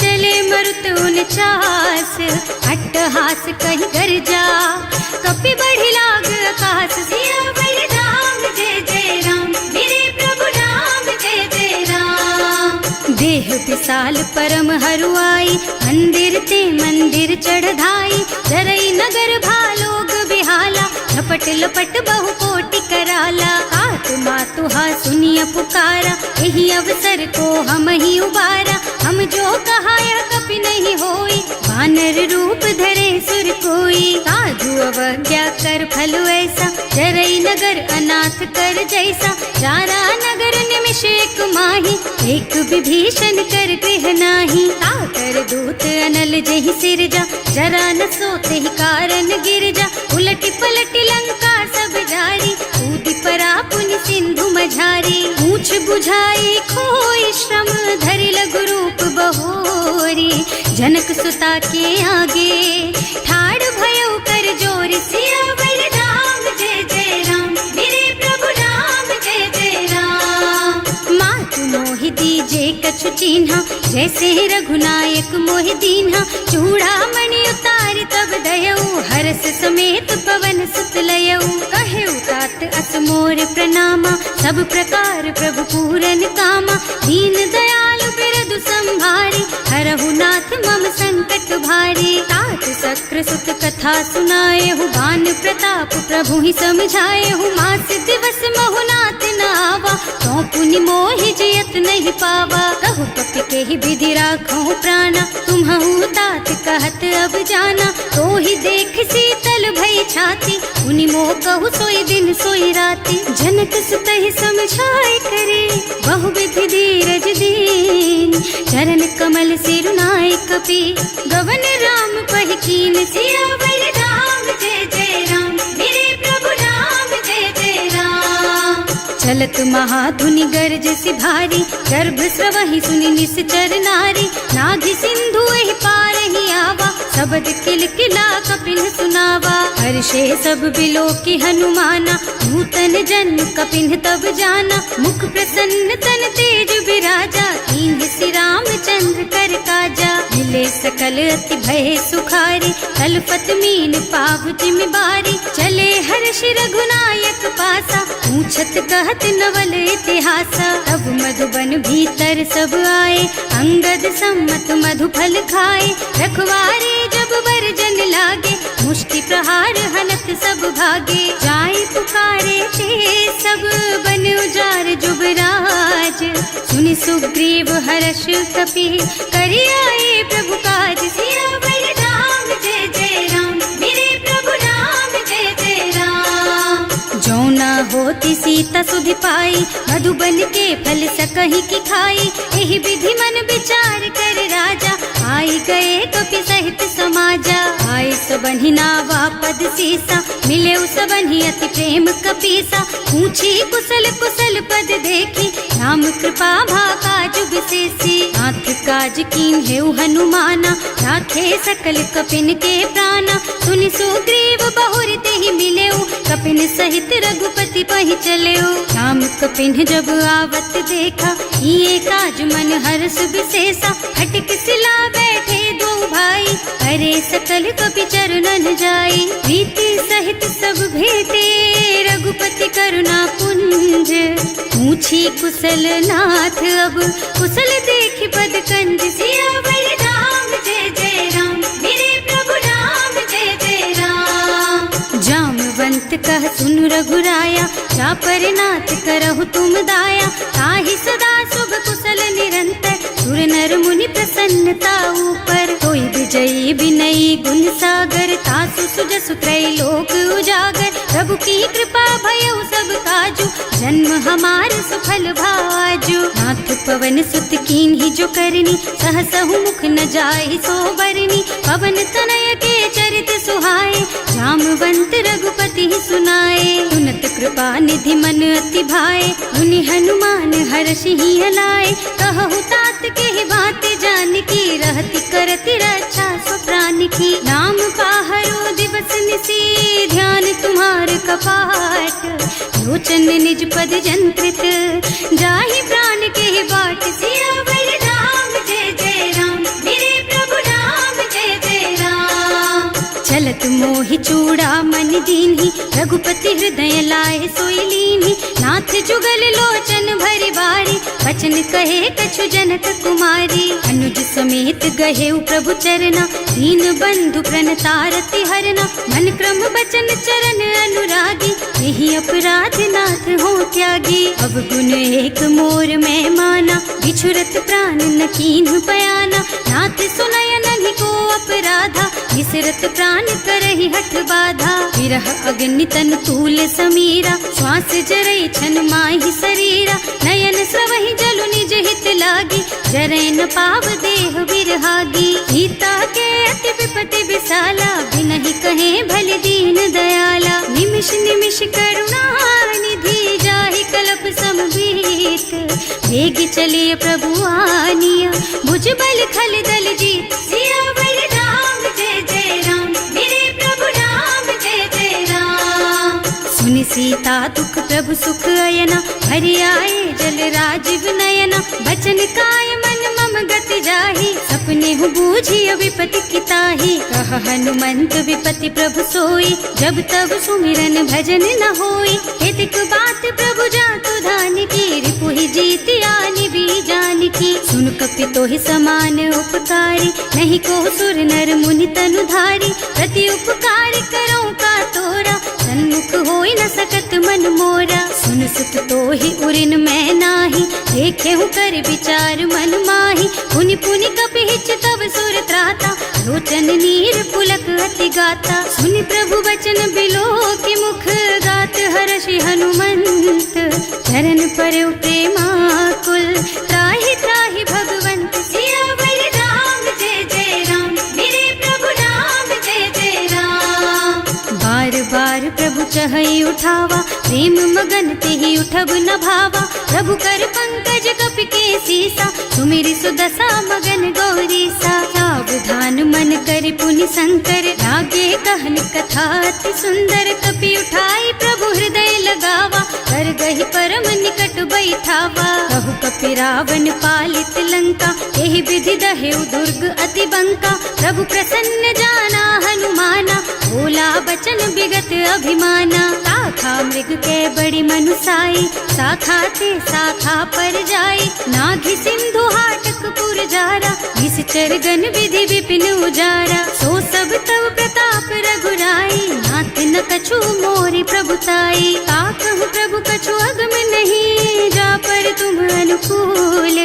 चले मरुत उनचास। अट्टहास कहि गर्जा, कपि बढ़ि लाग आकाश। सियावर राम जय जय राम, मेरे प्रभु राम जय जय राम। देह विशाल परम हरुआई, मंदिर ते मंदिर चढ़धाई। जरई नगर भालोग बिहाला, झपट लपट बहु कोटि कराला। आत्मा तुहा सुनिय पुकारा, यही अवसर को हम ही उबारा। हम जो कहा यह कपि नहीं होई, वानर रूप धरे सुर कोई। साधु अवज्ञा कर फल ऐसा, जरई नगर अनाथ कर जैसा। चारा नगर निमिष एक माही, एक विभीषण कर गृह नाही। ताकर दूत अनल जहि सिरजा, जरा न सोते ही कारण गिरजा। उलटी पलटी लंका सब जारी, कूदि परा पुनि सिंधु मझारी। पूछ बुझाई खोई श्रम, धरि लघु रूप बहोरी। जनक सुता के आगे, ठाड़ भयउ कर जोरी। सियावर राम जय जय राम, मेरे चिन्हा, जैसे रघुनायक मोहि दीन्हा। चूड़ामणि उतारि तब दयऊ, हर्ष समेत पवन सुत लयऊ। कहेउ तात अस मोर प्रणामा, सब प्रकार प्रभु पूरन कामा। दीन दयालु बिरदु संभारी, हरहु नाथ मम संकट भारी। तात सक्र सुत कथा सुनाए हूँ, बान प्रताप प्रभु ही समझाए हूँ। मास दिवस महु नाथ न आवा, तो पुनि मोहि जियत नहीं पावा। कहु कपि के ही विधि राखो प्राणा, तुम्हु तात कहत अब जाना। तो ही देख शीतल भई छाती, उनि मोह कहु सोई दिन सोई राती। जनक सुत ही समझाए करे, बहु विधि धीरज दीन। चरण कमल सिरुनाए कपि, गवन राम पहि कीन। सियावर राम जय जय राम, मेरे प्रभु राम जय जय राम। चलत महाधुनि गर्ज सि भारी, गर्भ स्रवहि सुनि निश्चर नारी। नाभि सिंधु एहि पार ही आवा, शब्द किलकिला कपिन सुनावा। हर्षे सब बिलोकी हनुमाना, नूतन जन्म कपिन तब जाना। मुख प्रसन्न तन तेज विराजा, कीन्ह सि रामचंद्र कर काजा। मिले सकल अति भय सुखारी, कलपत मीन पाव जिम बारी। चले हर्ष रघुनायक पासा, पूछत कहत नवल इतिहासा। तब मधुबन भीतर सब आए, अंगद सम्मत मधु फल खाए। रखवारे जब बरजन लागे, मुष्टि प्रहार हनत सब भागे। जाय पुकारे ते सब बन उजार जुबराज। सुनि सुग्रीव हर्ष कपि, करि आए प्रभु काज। सियावर राम जय जय राम, मेरे प्रभु राम जय जय राम। जो ना होती सीता सुधि पाई, मधुबन के फल सकहि की खाई। एहि विधि मन विचार कर राजा, आई गए कपि सहित समाजा। आए सबन्हि नावा पद सीसा, मिले सबन्हि अति प्रेम कपीसा। पूछी कुशल कुशल पद देखी, राम कृपा भाका जुग सेसी। नाथ काज कीन्हेउ हनुमाना, राखे सकल कपिन के प्राणा। सुनि सुग्रीव बहुर तेहि मिलेउ, कपिन सहित रघुपति पहि चलेउ। राम कपिन जब आवत देखा, ये काज मन हर्ष विशेषा। हटिक सिला बैठे दो भाई, अरे सकल कपि चरणन जाई। प्रीति सहित सब भेटे, रघुपति करुणा पुंज। पूछी कुशल नाथ अब, कुशल देखि पद कंज। सियावर राम जय जय राम, मेरे प्रभु राम जय जय राम। जामवंत कह सुन रघुराया, जा पर नाथ करहु तुम दाया। ताहि सदा शुभ कुशल निरंतर, सुर नर मुनि प्रसन्नता ऊपर। कोई विजयी विनयी गुण सागर, तासु सुजसु त्रैलोक उजागर। प्रभु की कृपा भयउ सब काजू, जन्म हमार सुफल भाजू। नाथ पवन सुत कीन्ही जो करनी, सहसहु मुख न जाहि सो बरनी। पवन तनय के चरित सुहाए, जामवंत रघुपति सुनाए। सुनत कृपा निधि मन अति भाए, मुनि हनुमान हर्षि ही हलाए। कहु तात के बात जानकी, रहति करति रक्षा सो प्राण की। नाम पाहरो दिवस निसी, ध्यान तुम्हार कपाट। लोचन निज पद जंत्रित, जाहि प्राण के बाट। सियावर राम जय जय राम, मेरे प्रभु राम जय जय राम। चलत मोहि चूड़ामणि दीन्ही, रघुपति हृदय लाए सोई लीन्ही। नाथ जुगल लोचन भरि बारी, वचन कहे कछु जनक कुमारी। अनुज समेत गहेउ प्रभु चरना, दीन बंधु प्रणतारति हरना। मन क्रम बचन चरण अनुरागी, यही अपराध नाथ हो त्यागी। अब गुण एक मोर मैं माना, बिछुरत प्राण न कीन्हु बयाना। नाथ सुनय नन्हि को अपराधा, विसरत प्राण करहि हठ बाधा। विरह अग्नि तन तूल समीरा, श्वास जरई छन माहि शरीरा। नयन स्रवहि जलु निज हित लागी, जरै न पाव देह बिरहागी। सीता के अति विपति विशाला, बिनहि कहे भल दीन दयाला। निमिष निमिष करुणा निधि, जाहि कलप समबीत। वेग चलिए प्रभु आनिया, भुज बल खल दल जीत। सियावर राम जय जय राम, मेरे प्रभु राम जय जय राम। सुनि सीता दुख प्रभु सुख अयना, हरि आए जल राजीव नयना। बचन काय मन मम गति जाहि, सपने हूँ बूझी विपति किताही। कह हनुमंत विपति प्रभु सोई, जब तब सुमिरन भजन न होई। हितक बात प्रभु जातु धान की, रिपुहि जीति आनि भी जान की। सुन कपि तोहि समान उपकारी, नहीं को सुर नर मुनि तनु धारी। प्रति उपकार करो का तोरा, सन्मुख होई न सकत मन मोरा। सुन सुत तोहि उरिन मैं नाही, देखे हूँ कर विचार मन माही। पुनि पुनि कपि हिच तब सुर त्राता, लोचन नीर पुलक अति गाता। सुनि प्रभु बचन बिलो की मुख, गात हर्षि हनुमंत चरण पर प्रेमाकुल। त्राहि त्राहि भगवंत सियावर राम, जय जय राम मेरे प्रभु राम, जय जय राम। बार बार प्रभु चहई उठावा, प्रेम मगन तेहि उठब न भावा। प्रभु कर पंकज कपि के सीसा, सुमिरि सुदशा मगन गौरीसा। सावधान मन करि पुनि शंकर, लागे कहन कथा अति सुंदर। कपि उठाई प्रभु हृदय लगावा, कर गहि परम निकट बैठावा। कहु कपि रावण पालित लंका, एहि विधि दहेउ दुर्ग अति बंका। प्रभु प्रसन्न जाना हनुमाना, बोला बचन विगत अभिमाना। शाखा मृग के बड़ी मनुसाई, शाखा ते शाखा पर जाई। नाघि सिंधु हाटक पुर जारा, निश्चर गन विधि विपिन उजारा। सो सब तव प्रताप रघुराई, नाथ न कछु मोरि प्रभुताई। ताकहु प्रभु कछु अगम नहीं, जा पर तुम अनुकूल।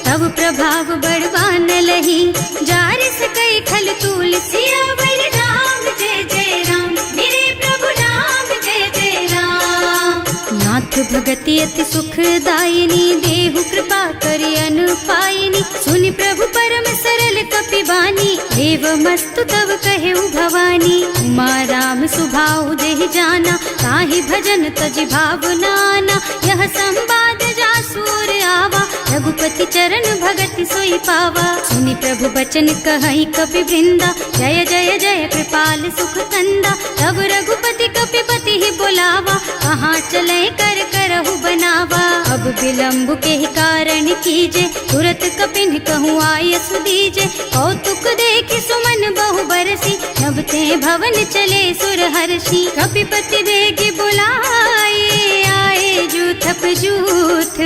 तब प्रभाव बड़वान लही, जारिस कई खल तूल। सियावर राम, जय जय राम मेरे प्रभु राम, जय जय राम। नाथ भगति अति सुखदायिनी, देहु कृपा करि अनुपायिनी। सुनि प्रभु परम सरल कपि बानी, एवमस्तु तव कहेउ भवानी। उमा राम सुभाउ देहि जाना, ताहि भजन तजि भावनाना। यह संवाद जासुर आवा, रघुपति चरण भगति सोई पावा। सुनि प्रभु बचन कहई कपि वृंदा, जय जय जय कृपाल सुख कंदा। तब रघुपति कपि पति ही बोलावा, कहाँ चले कर करहु बनावा। अब विलंब के ही कारण कीजे, तुरत कपिन कहूँ आयस दीजे। कौतुक देखि सुमन बहु बरसी, नभ ते भवन चले सुर हर्षि। कपिपति बेगी बुलाए, आए जूथप जूथ।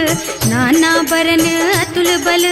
नाना बरन अतुल बल,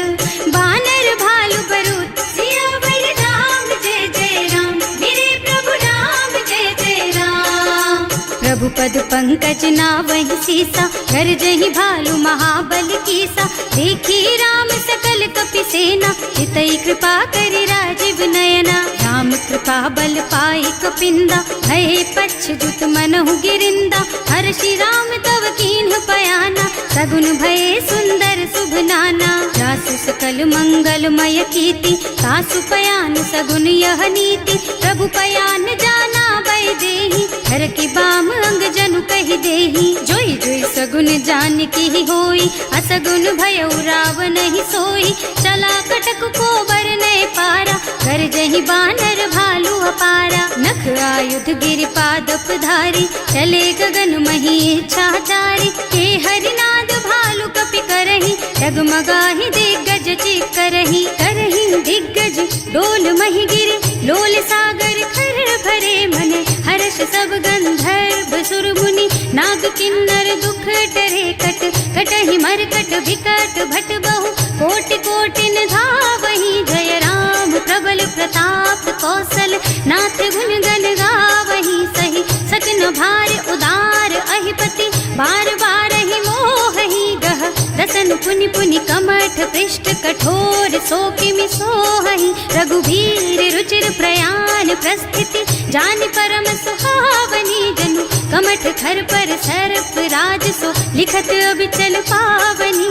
बानर भालु बरूथ। सियावर राम, जय जय राम मेरे प्रभु राम, जय जय राम। प्रभु पद पंकज नावहि सीसा, कर जहि भालु महाबल कीसा। देखी राम सकल कपि सेना, चितई कृपा करि राजीव नयना। राम कृपा बल पाई कपिंदा, भये पच्छ्रुत मनहु गिरिंदा। हर्षि राम तव कीन्ह पयाना, सगुन भये सुंदर शुभ नाना। जासु सकल मंगलमय कीर्ति, तासु पयान सगुन यह नीति। प्रभु पयान जाना भय देहि, हर की बाम अंग जनु कहि देहि। जोई जोई सगुन जान की होई, असगुन भयउ रावण ही सोई। चला कटक को बरने पारा, कर जहि बानर भालु अपारा। नख आयुध गिरि पादप धारी, चले गगन मही इच्छाचारी। हे हरिनाद भालु कपि करहि, डगमगाहि दिग्गज चित करहि। करहि दिग्गज डोल मही गिरे, लोल सागर खर भरे मन। हर्ष सब गंधर्व सुर मुनि, नाग किन्नर दुख डरे कट। कटहि मरकट विकट भट बहु, कोटि कोटिन धावहि। जय राम प्रबल प्रताप कौशल, नाथ गुण गण गावहि। सही सकन भार उदार अहिपति, बार बार ही मोहि गह। रसन पुनि पुनि कमठ पृष्ठ, कठोर सोकिमि सोहहि। रघुवीर रुचिर प्रयाण प्रस्थिति, जानि परम सुहावनी। जनु कमठ खर पर सर्प राज सो, लिखत अबिचल पावनी।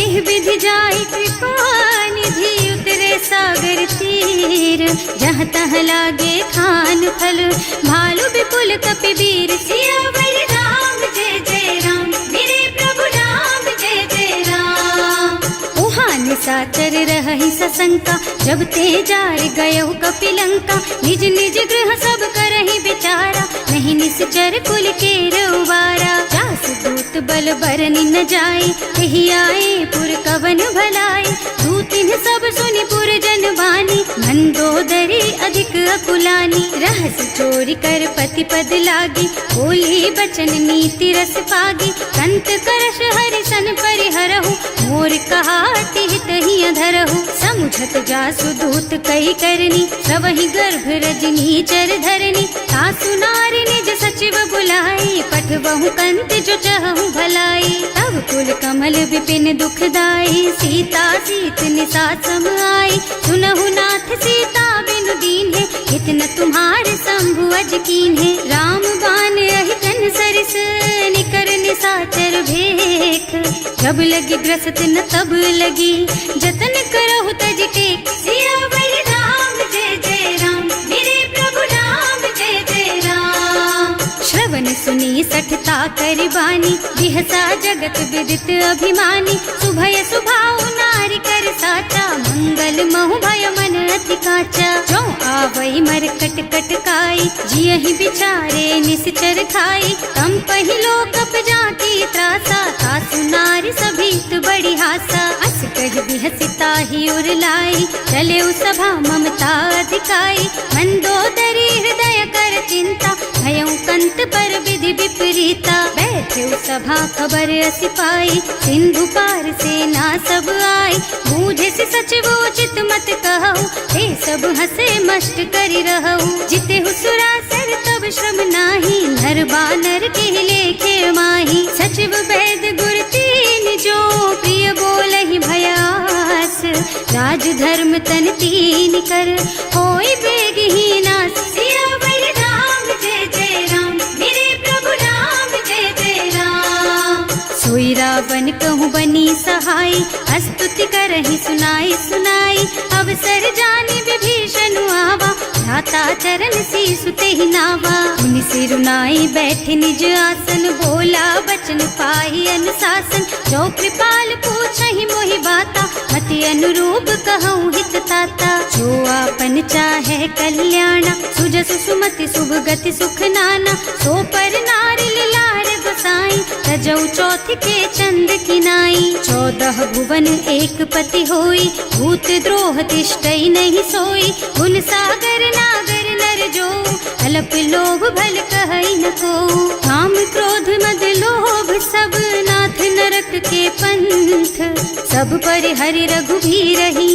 एह विधि जाहि कृपा निधि, उतरे सागर तीर। जहाँ तहाँ लागे खान फल, भालु विपुल कपि वीर। सियावर राम, जय जय राम मेरे प्रभु राम, जय जय राम। उहाँ निशाचर रहहि सशंका, जब ते जार गयउ कपि लंका। निज निज गृह सब करहि विचारा, नहीं निश्चर कुल के रउबारा। जासु दूत बल बरनि न जाए, यही आए पुर कवन भलाई। दूतिन सब सुनि पुर जन बानी, मंदोदरी अधिक अकुलानी। रहस्य चोरी कर पति पद लागी, बोली बचन नीति रस पागी। कंत करश हरि सन परिहरहु, मोर कहाति हित ही अधरहु। समुझत जासु दूत कही करनी, सबहि गर्भ रजनी चर धरनी। सासु नारी निज सचिव बुलाई, पठबहु कंत जो चहु भलाई। तब कुल कमल विपिन दुखदाई, सीता सीत निसा सम आई। सुनहु नाथ सीता बिनु दीन है, इतना तुम्हारे शंभु अज कीन है। राम बान अहितन सरिस, निकर निसाचर भेख। जब लगी ग्रसत न तब लगी, जतन करहु तज टेक। सियावर राम जय जय राम, मेरे प्रभु राम जय जय राम। श्रवण सुनी सठता कर बानी, बिहसा जगत विदित अभिमानी। सुभय सुभाव नारी कर साचा, मंगल महु भय मन अति काचा। जो आवई मर कट कट काई, जियहि बिचारे निश्चर खाई। तम पहिलो कप जाती त्रासा, सासु नारी सभीत बड़ी हासा। अस कह बिहसिता ही उर लाई, चले सभा ममता अधिकाई। मंदोदरी हृदय कर चिंता, भयउ कंत पर विधि विपरीता। बैठे सभा खबर असी पाई, सिंधु पार सेना सब आई। बूझे से सचिव उचित मत कहु, हे सब हसे मस्त करि रहु। जिते हुसुरासर तब श्रम नाही, नर बानर के लेखे माही। सचिव वैद गुर तीन जो, प्रिय बोलहि भयास। राज धर्म तन तीन कर, होई बेगहि नास। सियावर राम जय जय राम, मेरे प्रभु राम जय जय राम। सोई रावण कहूँ बनी सहाय, स्तुति करहि सुनाई सुनाई। अवसर जानि विभीषण आवा, भ्राता चरण सीसु तेहि नावा। मुनि सिरुनाई बैठे निज आसन, बोला बचन पाहि अनुशासन। जो कृपाल पूछहि मोहि बाता, मति अनुरूप कहूँ हित ताता। जो आपन चाहे कल्याणा, सुजसु सुमति शुभ गति सुख नाना। सो पर नारी लार गोसाई, तजौ चौथ के चंद किनाई। 14 भुवन एक पति होई, भूत द्रोह तिष्ठई नहीं सोई। गुण सागर नागर नर जो, अल्प लोभ भल कहई न को। काम क्रोध मद लोभ सब, नाथ नरक के पंथ। सब पर हरि रघुबीरहि,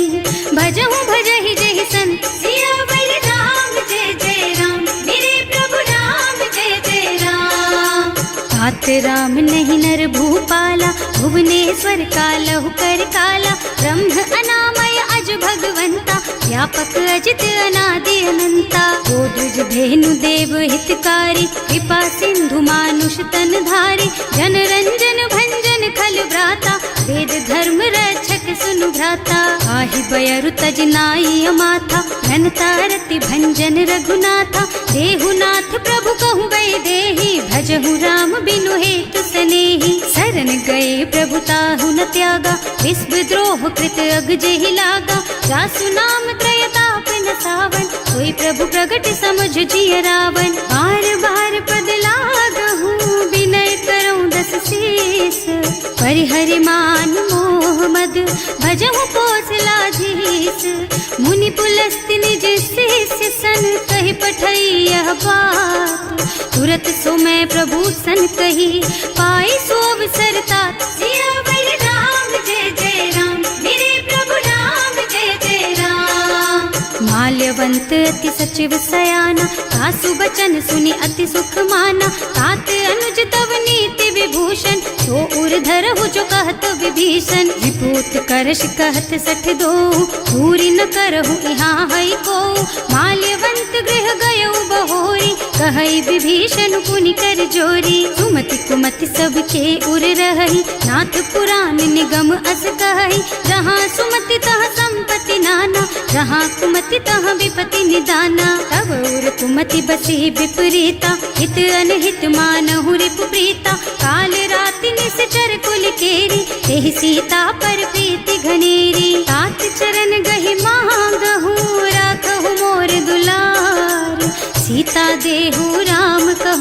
भजहु भजहि जहि संत। सियावर राम जय जय राम, मेरे प्रभु राम जय जय राम। तात राम नहीं नर भूपाला, भुवनेश्वर कालहु कर काला। ब्रह्म अनामय अज भगवंता, व्यापक अजित अनादि अनंता। गोदुज धेनु देव हितकारी, कृपा सिंधु मानुष तन धारी। जन रंजन भंजन खल भ्राता, वेद धर्म रक्षक सुनु भ्राता। आहि बयरु तज नाई अमाथा, घनता रति भंजन रघुनाथा। देहुनाथ प्रभु कहूँ गए देहि, भजहु राम बिनु हेतु सनेहि। शरण गए प्रभु ताहु न त्यागा, विश्व द्रोह कृत अग जेहि लागा। जासु नाम त्रयताप न सावन, सोई प्रभु प्रगट समझ जिय रावण। बार बार पद लागहु, विनय करऊँ दस शीस। परिहरि मान मोह मद, भजहु कौशलाधीश। मुनि पुलस्त्य निज शिष्य सन, कहि पठई यह बात। तुरत सो मैं प्रभु सन कही, पाई सो अवसर तात। सियावर राम जय जय राम, मेरे प्रभु राम जय जय राम। माल्यवंत अति सचिव सयाना, सासु बचन सुनि अति सुख माना। तात अनुज तव नीति विभूषण, सो उर धरहु जो कहत विभीषण। विपूत करश कहत सठ दो, पूरी न करहु यहाँ है को। माल्यवंत गृह गयौ बहोरी, कहई विभीषण पुनि कर जोरी। सुमति कुमति सबके उर रही, नाथ पुराण निगम अस कहई। जहाँ सुमति तहाँ संपत्ति नाना, जहाँ कुमति तहाँ विपति निदाना। तब उर कुमति बसी विपरीता, हित अनहित मानहु रिपु प्रीता। काल राति निश्चर कुल केरी, तेहि सीता पर प्रीति घनेरी। तात चरण गहि मांगहु, राखहु मोर दुलार। सीता देहु राम कहो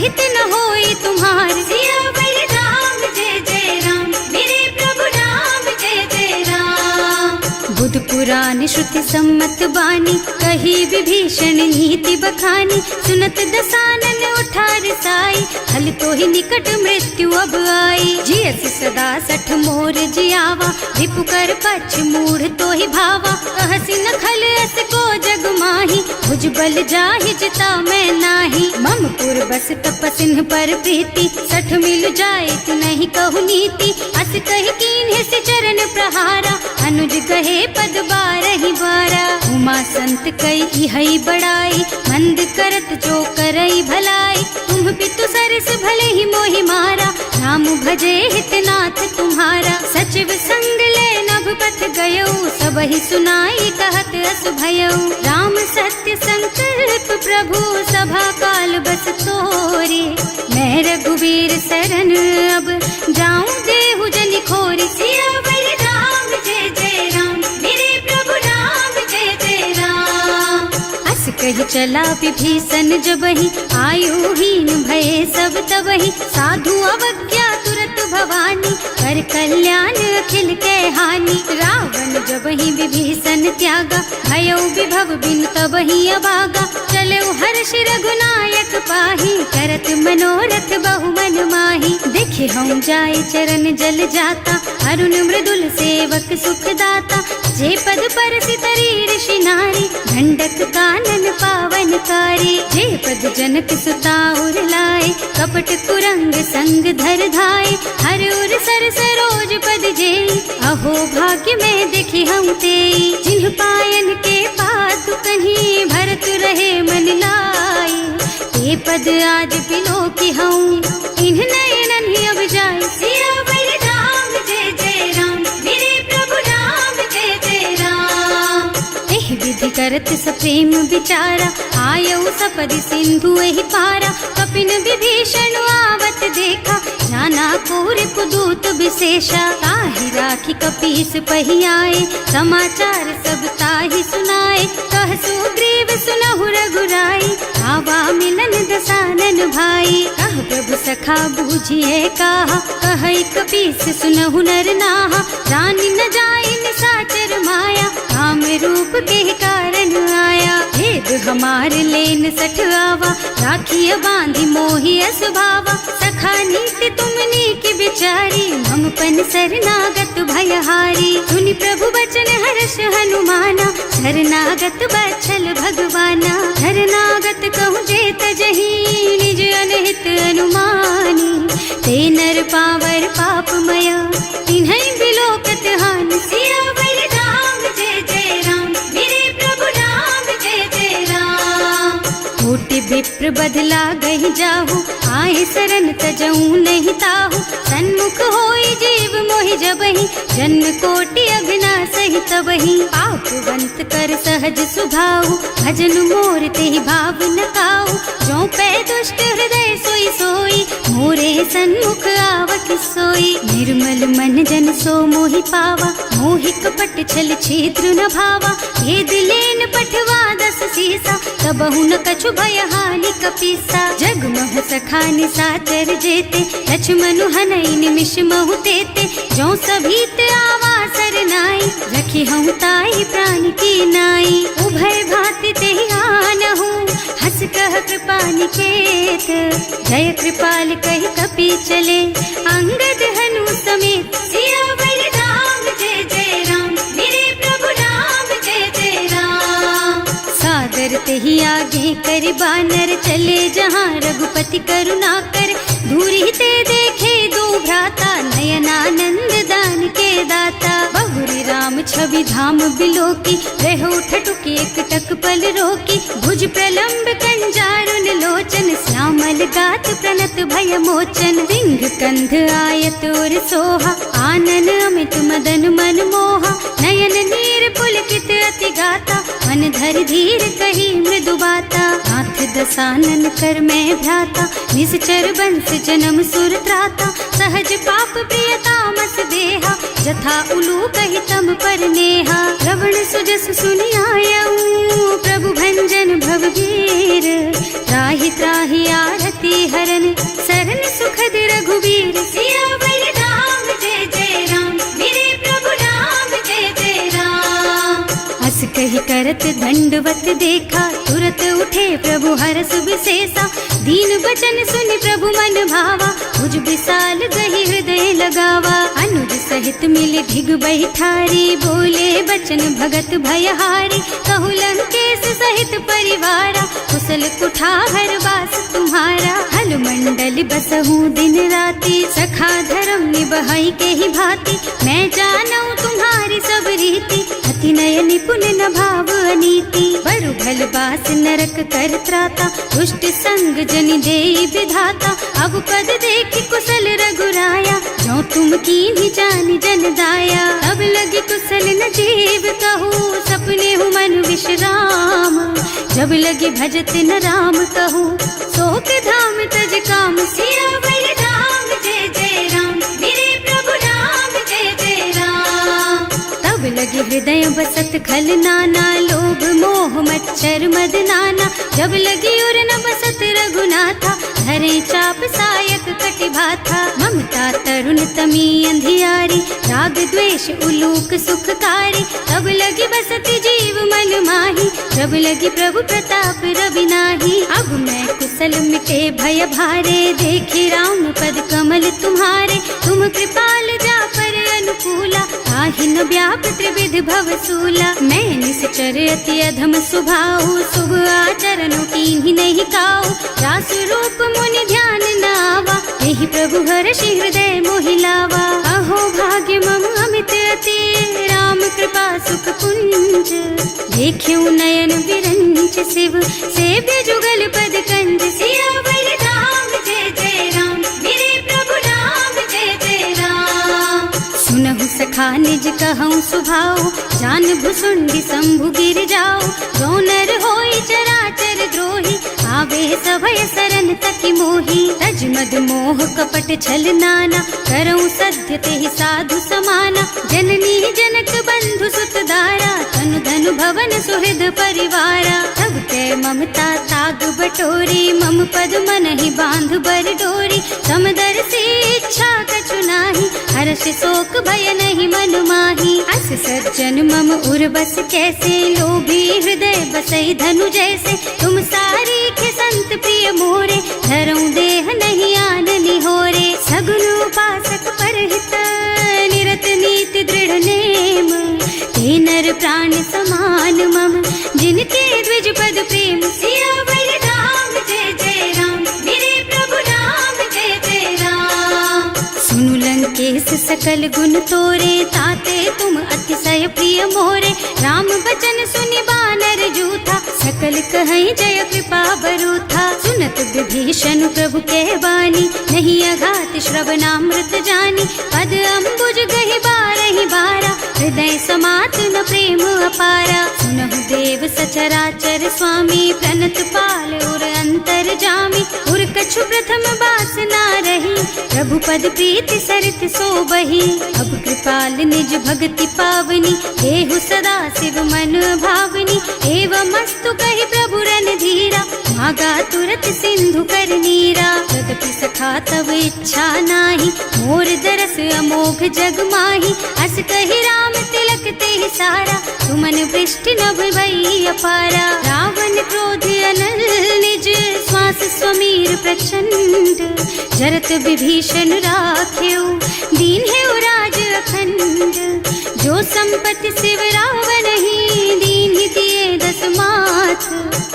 सहित न होई तुम्हार। सियावर राम जय जय राम, मेरे प्रभु राम जय जय राम। बुध पुराण श्रुति सम्मत बानी, कही विभीषण नीति बखानी। सुनत दसानन उठार साई, हल तो ही निकट मृत्यु अब आई। जियस सदा सठ मोर जियावा, रिपु कर पछ मूढ़ तो ही भावा। कहसी न खल अस को जग माही, भुज बल जाहि जिता मैं नाही। मम पुर बस तपसिन पर प्रीति, सठ मिल जाए तु नहीं कहु नीति। अस कहि कीन्ह से चरण प्रहारा, अनुज कहे पद बारहि बारा। उमा संत कई हई बड़ाई, मंद करत जो करई भलाई। तुम पितु सरस भले ही मोहि मारा, नाम भजे हितनाथ तुम्हारा। सचिव संग ले नभ पथ गयो, सबहि सुनाई कहत अस भयो। राम सत्य संकल्प प्रभु, सभा काल बस तोरे। मैं रघुवीर सरन अब, जाऊं देहु जनि खोरी। सियावर राम जय जय राम, मेरे प्रभु राम जय जय राम। अस कहि चला विभीषण जबहि, आयुहीन भये सब तबहि। साधु अवज्ञा तुरत भवानी, कर कल्याण अखिल के हानि। रावण जबहि विभीषण त्यागा, भयो विभव बिनु तबहि अभागा। चलऊ हर्ष रघुनायक पाहि, करत मनोरथ बहु मन माहि। देखे हम जाय चरण जल जाता, अरुण मृदुल सेवक सुख दाता। जे पद परसि तरी ऋषि नारी, दंडक कानन पावन कारी। जे पद जनक सुता उर लाए, कपट कुरंग संग धर धाय। हर उर सर सरोज पद जेई, अहो भाग्य में देखी हम तेई। जिन्ह पायन के पादु कन्ही, भरत रहे मन लाई। ये पद आज बिलो की हूँ, इन्ह नयनन ही अब जाए। सियावर राम जय जय राम, मेरे प्रभु राम जय जय राम। एह विधि करत सप्रेम विचारा, आयऊ सपदि सिंधु एहि पारा। कपिन विभीषण आवत देखा, जाना कोर कुदूत विशेषा। ताहि राखी कपीस पहि आए, समाचार सब ताहि सुनाए। कह सुग्रीव सुनहु रघुराई, आवा मिलन दसानन भाई। कह प्रभु सखा बूझिए काहा, कहै कपीस सुनहु नर नाहा। जानि न जाय निसाचर माया, काम रूप के कारण आया। भेद हमार लेन सठ आवा, राखिय बांधि मोहि असुभावा। सखा नीति तुमनी की बिचारी, हम पन शरणागत भयहारी। सुनि प्रभु बचन हर्ष हनुमाना, शरणागत बछल भगवाना। शरणागत कहूँ जेत जही, निज अनहित अनुमानी। ते नर पावर पापमय, तिन्है बिलोकत हानि। सियावर राम जय जय राम, मेरे प्रभु राम जय जय राम। कोटि विप्र बदला गहि जाहु, आए शरण तजऊ नहीं ताहु। सन्मुख होई जीव मोहि जबहि, जन्म कोटि अघनासहि तबहि। पापवंत कर सहज सुभाहु, भजन मोर तेहि भाव न काहु। जो पै दुष्ट हृदय सोई सोई, मोरे सन्मुख आवत सोई। निर्मल मन जन सो मोहि पावा, मोहि कपट छल छिद्र न भावा। भेद लेन पठवा दस सीसा, तबहु न कछु भय हानि कपीसा। जग मोह सखा निसाचर जेते, लक्ष्मणु हनई निमिष महु तेते। जो सभीत आवा सरनाई, रखी हूँ ताई प्राण की नाई। उभय भांति तेहि आनहु, हस कह कृपा निकेत। जय कृपाल कहि कपि चले, अंगद हनु समेत। सियावर राम जय जय राम, मेरे प्रभु राम जय जय राम। सादर तेहि आगे कर बानर, चले जहाँ रघुपति करुणा कर। दूरी ते देखे दो भ्राता, नयनानंद दान के दाता। बहुरी राम छवि धाम बिलोकी, रहो ठटुकी एक टक पल रोकी। भुज प्रलंब कंजारुन लोचन, श्यामल गात प्रणत भय मोचन। सिंह कंध आयत और सोहा, आनन अमित मदन मन मोहा। नयन नीर पुलकित अति गाता, मन धर धीर कही मृदु बाता। हाथ दसानन कर मैं भ्राता, निश्चर बंस जन्म सुर त्राता। सहज पाप प्रिय तामस देहा, जथा उलू कहि तम पर नेहा। श्रवण सुजस सुनि आयऊ, प्रभु भंजन भव वीर। त्राहि त्राहि आरती हरन, करत दंडवत देखा, तुरत उठे प्रभु हरस विशेषा। दीन बचन सुनि प्रभु मन भावा, मुझ विशाल गही हृदय लगावा। अनुज सहित मिले ढिग बैठारी, बोले बचन भगत भयहारी। कहु लंकेश सहित परिवारा, कुशल कुठार वास तुम्हारा। हल मंडल बसहु दिन राति, सखा धर्म निबहई के ही भांति। मैं जानऊ तुम्हारी सब रीति, अति नय निपुण न भाव अनीति। बरु भल बास नरक कर त्राता, दुष्ट संग जनि देई विधाता। अब पद देखि कुशल रघुराया, जो तुम कीन्ही जानि जन दाया। अब लगी कुशल न जीव कहू, सपने हूँ मन विश्राम। जब लगी भजत न राम कहू, सोक धाम तज काम। सियावर राम जय जय राम, मेरे प्रभु राम जय जय राम। तब लगी हृदय बसत खल नाना, लोभ मोह मच्छर मद नाना। जब लगी उर न बसत रघुनाथा, धरे चाप सायक कटि भाथा। ममता तरुण तमी अंधियारी, राग द्वेष उलूक सुखकारी। तब लगी बसती जीव मन माही, जब लगी प्रभु प्रताप रवि नाही। अब मैं कुशल मिटे भय भारे, देखे राम पद कमल तुम्हारे। तुम कृपाल जा पर अनुकूला, ताहि न व्याप त्रिविध भव सूला। मैं निश्चर अति अधम स्वभाव, शुभ आचरणों कीन्ही नहीं काऊ। रासु रूप मुनि ध्यान न आवा, यही प्रभु हर्षि हृदय मोहि लावा। अहो भाग्य मम अमित अति, राम कृपा सुख कुंज। देख्यऊ नयन विरंच शिव, सेव्य जुगल पद कंज। सियावर राम जय जय राम, मेरे प्रभु राम जय जय राम। सुनहु सखा निज कहऊँ सुभाऊ, जान भुसुंडी शंभु गिर जाओ। जो नर होई चराचर द्रोही, आवे सभय सरन तकी मोही। तज मद मोह कपट छल नाना, करऊँ सत्य तेहि साधु समाना। जननी जनक बंधु सुत दारा, तनु धनु भवन सुहृद परिवारा। तब के ममता ताग बटोरी, मम पद मन ही बांध बर डोरी। समदर्शी इच्छा कछु नाही, हर्ष शोक भय नहीं मन माही। अस सज्जन मम उर बस कैसे, लोभी हृदय बसई धनु जैसे। तुम सारी के संत प्रिय मोरे, धरऊं देह नहीं आन निहोरे। सगुन उपासक परहित, निरत नीति दृढ़ नेम। ते नर प्राण समान मम, जिनके द्विज पद प्रेम। सियावर राम जय जय राम, मेरे प्रभु राम जय जय राम। सुनु लंकेश सकल गुण तोरे, ताते तुम अतिशय प्रिय मोरे। राम बचन सुनि बानर जूथा, सकल कहई जय कृपा बरूथा। सुनत विभीषण प्रभु के बानी, नहीं अघात श्रवणामृत जानी। पद अम्बुज गहि बारहि बारा, हृदय समात न प्रेम अपारा। सुनहु देव सचराचर स्वामी, प्रणत पाल उर अंतर जामी। उर कछु प्रथम बास ना रही, प्रभु पद प्रीति सरित सो बही। अब कृपाल निज भक्ति पावनी, देहु सदा शिव मन भावनी। एवं मस्तु कहि प्रभु रन धीरा, मागा तुरत सिंधु कर नीरा। यद्यपि सखा तब इच्छा नाही, मोर दरस अमोघ जग माही। अस कहि राम तिलक तेहि सारा, सुमन वृष्टि नभ भई अपारा। रावण क्रोध अनल निज, श्वास स्वमीर प्रचंड। जरत विभीषण राख्यो, दीन है राज अखंड। जो संपत्ति शिव रावण ही, दीन ही दिए दस माथ।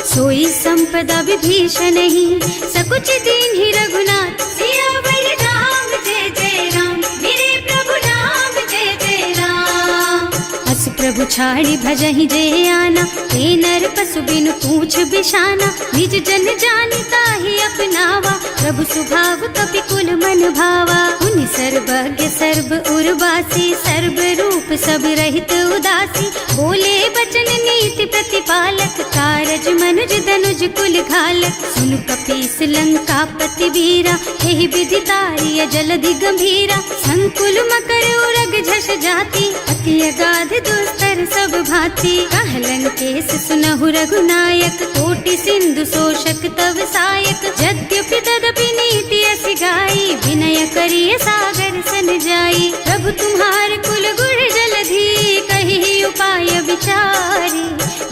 सोई संपदा विभीषण ही, सकुच दीन ही रघुनाथ। सियावर राम जय जय राम, मेरे प्रभु राम जय जय राम। अस प्रभु छाड़ी भजहि जय आना, हे नर पशु बिनु पूछ बिशाना। निज जन जानि ताहि अपनावा, प्रभु स्वभाव कपि कुल मन भावा। उनि सर्वज्ञ सर्व उर्वासी, सर्व रूप सब रहित उदासी। बोले बचन नीति प्रतिपालक, कारज मनुज धनुज कुल घालक। सुनु कपीस लंका पति वीरा, एहि विधि तारिय जलधि गंभीरा। संकुल मकर उरग झष जाति, अति अगाध दुस्तर सब भांति। कह लंकेश सुनहु रघुनायक, कोटि सिंधु शोषक तव सायक। यद्यपि तदपि नीति असि गाई, विनय करिय सागर सन जाई। प्रभु तुम्हार कुल गुण जलधि, कहि उपाय विचारी।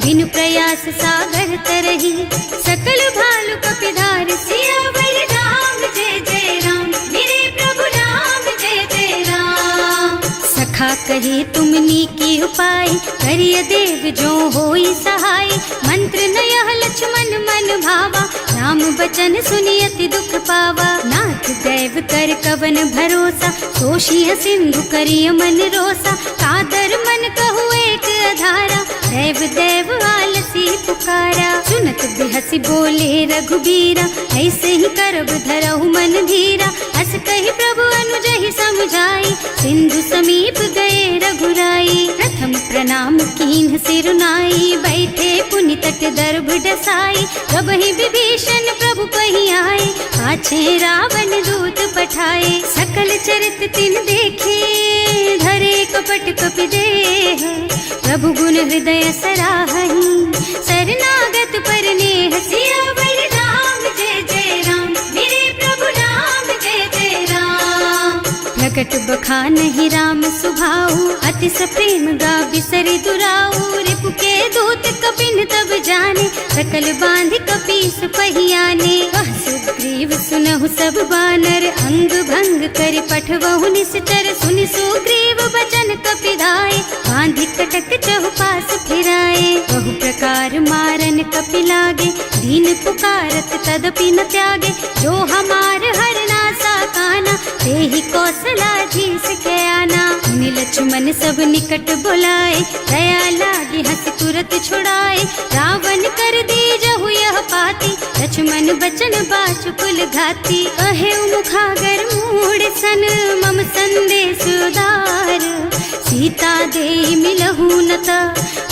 बिनु प्रयास सागर तरही, सकल भालु कपिधार सियावर राम जय जय राम, मेरे प्रभु राम जय जय राम। सखा कहे तुमनी की उपाय, करिय देव जो होई सहाय, मंत्र नयह लक्ष्मण मन भावा, राम बचन सुनि अति दुख पावा। नाथ दैव कर कवन भरोसा, सोषिय सिंधु करिय मन रोसा, कादर मन कहु एक अधारा, देव देव आलसी पुकारा। सुनत बिहसी बोले रघुबीरा, ऐसे ही करब धरहु मन धीरा, अस कहि प्रभु अनुजहि समझाई, सिंधु समीप गए रघुराई। प्रथम प्रणाम कीन्ह सिर नाई, बैठे पुनि तट दर्भ डसाई, कबहि विभीषण प्रभु पहि आए, पाछे रावण दूत पठाए। सकल चरित तिन देखे, धरे कपट कपि देह, प्रभु गुण हृदय सराहहि, शरणागत पर नेह। सियावर राम जय जय राम, मेरे प्रभु राम जय जय राम। प्रकट बखानहि राम सुभाऊ, अति सप्रेम गा बिसरि दुराऊ, रिपु के दूत कपिन तब जाने, सकल बांध कपीस पहियाने। वह सुग्रीव सुनहु सब बानर, अंग भंग कर पठवहु निश्चर, सुनि सुग्रीव बचन कपिधाय, बांधि कटक चहुपास फिराए। बहु प्रकार मारन कपि लागे, दीन पुकारत तदपि न त्यागे, जो हमार हरना साकाना, तेहि कौशलाधीश कयाना। मुनि लक्ष्मण सब निकट बुलाए, दया लागी हंस तुरत छुड़ाए, रावण कर दीजहु यह पाती, लक्ष्मण बचन बाचुकुल घाती। कहे मुखागर मूढ़ सन, मम संदेश उदार, सीता दे मिलहु न ता,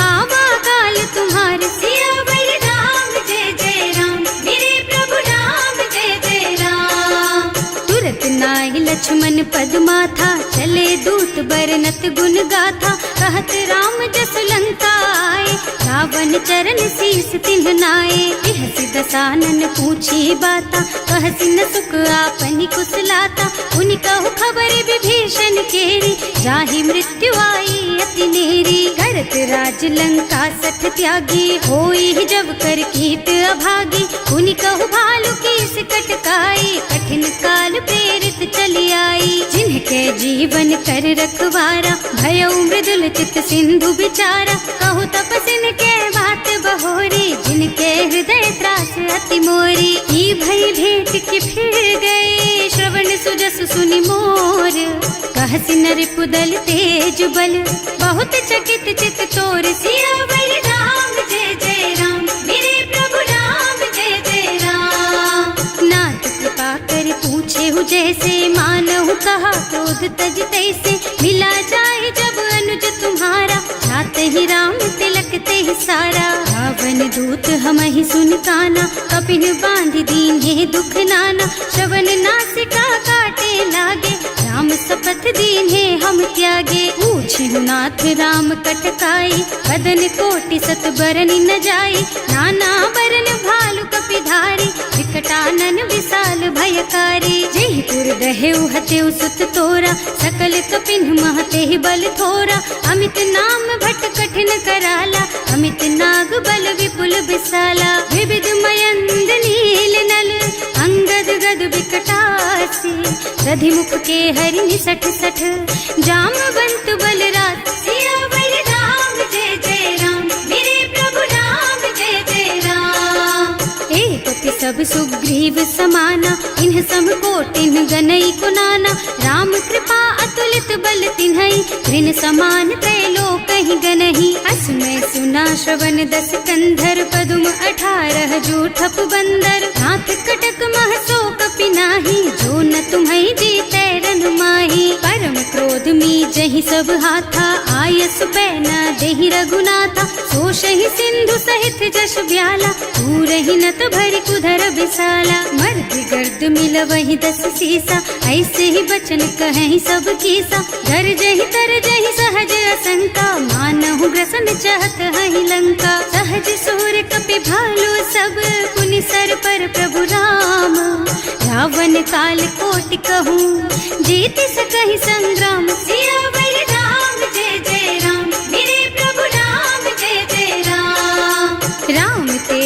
आवा काल तुम्हार। सियावर राम जय जय राम, मेरे प्रभु राम जय जय राम। तुरत नाहि लक्ष्मण पद माथा, चले दूत बरनत गुण गाथा, कहत राम जस लंका आए, रावण चरण शीस तिन्ह नाए। बिहसि दसानन पूछी बाता, कहसि न सुख आपनि कुशलाता, उनि कहु खबर विभीषण केरी, जाहि मृत्यु आई अति नेरी। करत राज लंका सठ त्यागी, होई जब कर कीट अभागी, उनि कहु भालु कीस कटकाई, कठिन काल प्रेरित चली आई। जिनके जीवन कर रखवारा, भयउ मृदुल चित सिंधु बिचारा, कहु तपसिन के बात बहोरी, जिनके हृदय त्रास अति मोरी। की भई भेंट कि फिर गए, श्रवण सुजस सुनि मोर, कहसि नर पुदल तेज बल, बहुत चकित चित तोर। सियावर राम जय जय राम, मेरे प्रभु राम जय जय राम। नाथ कृपा कर पूछे हु जैसे, मानहु कहा क्रोध तज तैसे, मिला जाए जब अनुज तुम्हारा, जात ही राम तिलक ते सारा। रावण दूत हमहि सुन काना, कपिन बांध दीन्हे दुख नाना, श्रवण नासिका काटे लागे, राम शपथ दीन्हे हम त्यागे। पूछिहु नाथ राम कटकाई, बदन कोटि सत बरनि न जाई, नाना बरन भालु कपिधारी, विकटानन विशाल भयकारी। जेहि पुर दहेउ हतेउ सुत तोरा, सकल कपिन महते बल थोरा, अमित नाम भट कठिन कराला, अमित नाग बल विपुल विशाला। विविध मयंद नील नल, अंगद गद विकटासी, दधिमुख के हरि सठ सठ, जामवंत बलराज। सियावर राम जय जय राम, मेरे प्रभु राम जय जय राम। एक सब सुग्रीव समाना, इन्ह सम कोटिन गनई कुनाना, राम कृपा अतुलित बल तिन्हई, ऋण समान त्रैलोकहि गनहि। अस में सुना श्रवण दस कंधर, पदुम 18 जूठप बंदर, नाथ कटक महसो कपि नाही, जो न तुम्हई जीतै रन माही। परम क्रोध मी जहि सब हाथा, आयस पैना देहि रघुनाथा, सोषहि सिंधु सहित जश ब्याला, पूरहि नत भरि कुधर विशाला। मर्द गर्द मिलवहि 10 सीसा, ऐसे ही बचन कहें सब कीसा, गरजहि तरजहि सहज असंका, मानहु ग्रसन चाहत हहि लंका। सहज सूर कपि भालु सब, पुनि सर पर प्रभु राम, रावण काल कोटि कहूँ, जीत सकहि संग्राम। सियावर राम जय जय राम, मेरे प्रभु राम जय जय राम।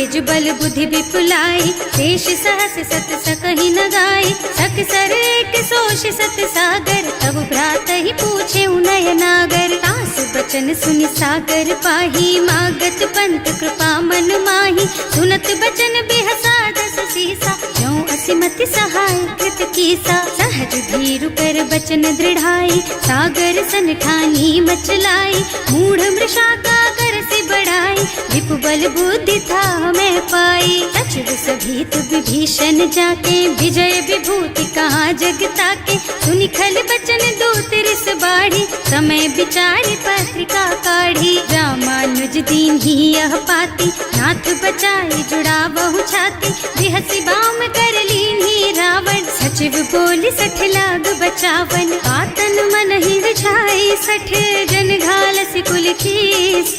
तेज बल बुद्धि विपुलाई, शेष सहस सत सकहि न गाय, सक सर एक सोष सत सागर, तब भ्रात ही पूछे नयनागर। तास बचन सुनि सागर पाही, मागत पंत कृपा मन माही, सुनत बचन बिहसा दस सीसा, ज्यों असिमति सहाय कृत कीसा। सहज धीरु कर बचन दृढ़ाई, सागर सन ठानी मचलाई, मूढ़ मृषा का कर से बढ़ाई, विपु बल बुद्धि था मैं पाई। सचिव सभीत विभीषण जाके, विजय विभूति कहाँ जग ताके, सुनि खल बचन दूत रिस बाढ़ी, समय विचारी पत्रिका काढ़ी। रामानुज दीन ही यह पाती, नाथ बचाई जुड़ा बहु छाती, बिहसी बाम कर लीन ही रावण, सचिव बोली सठ लाग बचावन। आतन मन ही रिझाई सठ, जन घालसी कुल कीस,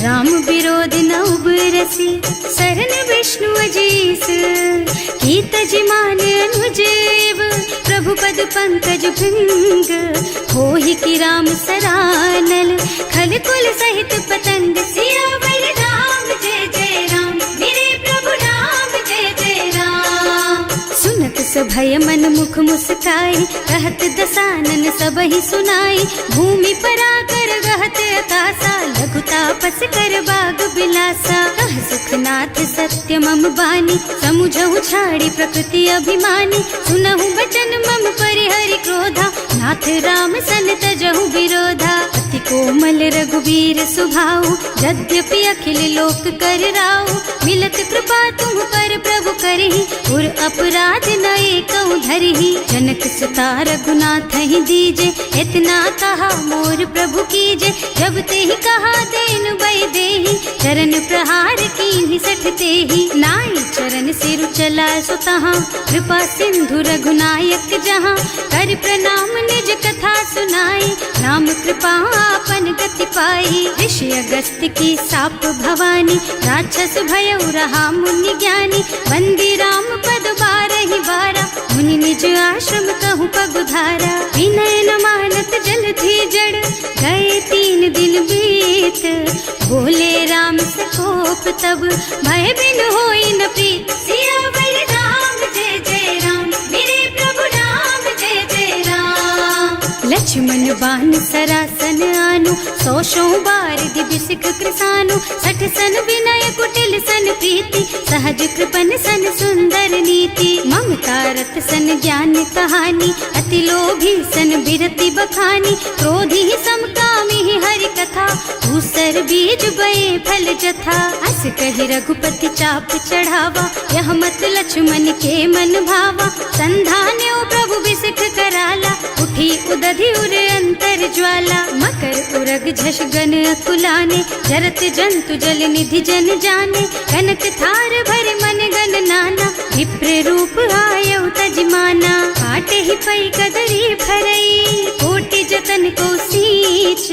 राम विरोध न उबरसी, शरण विष्णु अजीस। कीत जिमान अनुजेव, प्रभु पद पंकज भृंग, होहि की राम सरानल, खल कुल सहित पतंग। सियावर राम जय जय राम, मेरे प्रभु राम जय जय राम। सुनत सभय मन मुख मुस्काई, कहत दसानन सबहि सुनाई, भूमि पराकर गहत अकासा, लघु तापस कर बाग बिलासा। कह सुखनाथ सत्य मम बानी, समुझहु छाड़ी प्रकृति अभिमानी, सुनहु बचन मम परिहरि क्रोधा, नाथ राम सन तजहु विरोधा। अति कोमल रघुवीर सुभाऊ, यद्यपि अखिल लोक कर राऊ, मिलत कृपा तुम पर प्रभु करहि, उर अपराध न एकउ धरहि। जनक सुता रघुनाथ ही दीजे, इतना कहा मोर प्रभु कीजे, जब ते ही कहा देन बई देहि, चरण प्रहार कीन्हि सठ तेहि। नाई चरण सिरु चला सुतहाँ, कृपा सिंधु रघुनायक जहाँ, कर प्रणाम निज कथा सुनाई, राम कृपा आपन गति पाई। ऋषि अगस्त्य की साप भवानी, राक्षस भयउ रहा मुनि ज्ञानी, वंदी राम पद बारहि बारा, मुनि निज आश्रम कहूँ पगुधारा। विनय न मानत जल थी जड़, गए 3 दिन बीत, बोले राम से कोप तब, भय बिन होई न प्रीत। सियावर राम जय जय राम, मेरे प्रभु राम जय जय राम। लक्ष्मण बान सरासन आनु, 100 बार दिबिसिक कृसानु, 60 सन विनय कुटिल सन प्रीति, सहज कृपन सन सुंदर नीति। ममता रत सन ज्ञान कहानी, अति लोभी सन बिरति बखानी, क्रोधी समकामी हरि कथा, दूसर बीज बये फल जथा। अस कहि रघुपति चाप चढ़ावा, यह मत लक्ष्मण के मन भावा, संधान्यो प्रभु बिसिख कराला, उठी उदधि उर अंतर ज्वाला। मकर उरग झष गन अकुलाने, जरत जंतु जल निधि जन जाने, कनक थार भर मन गन नाना, विप्र रूप आयौ तजमाना। काटे ही पई कदरी फरई, कोटि जतन को सींच,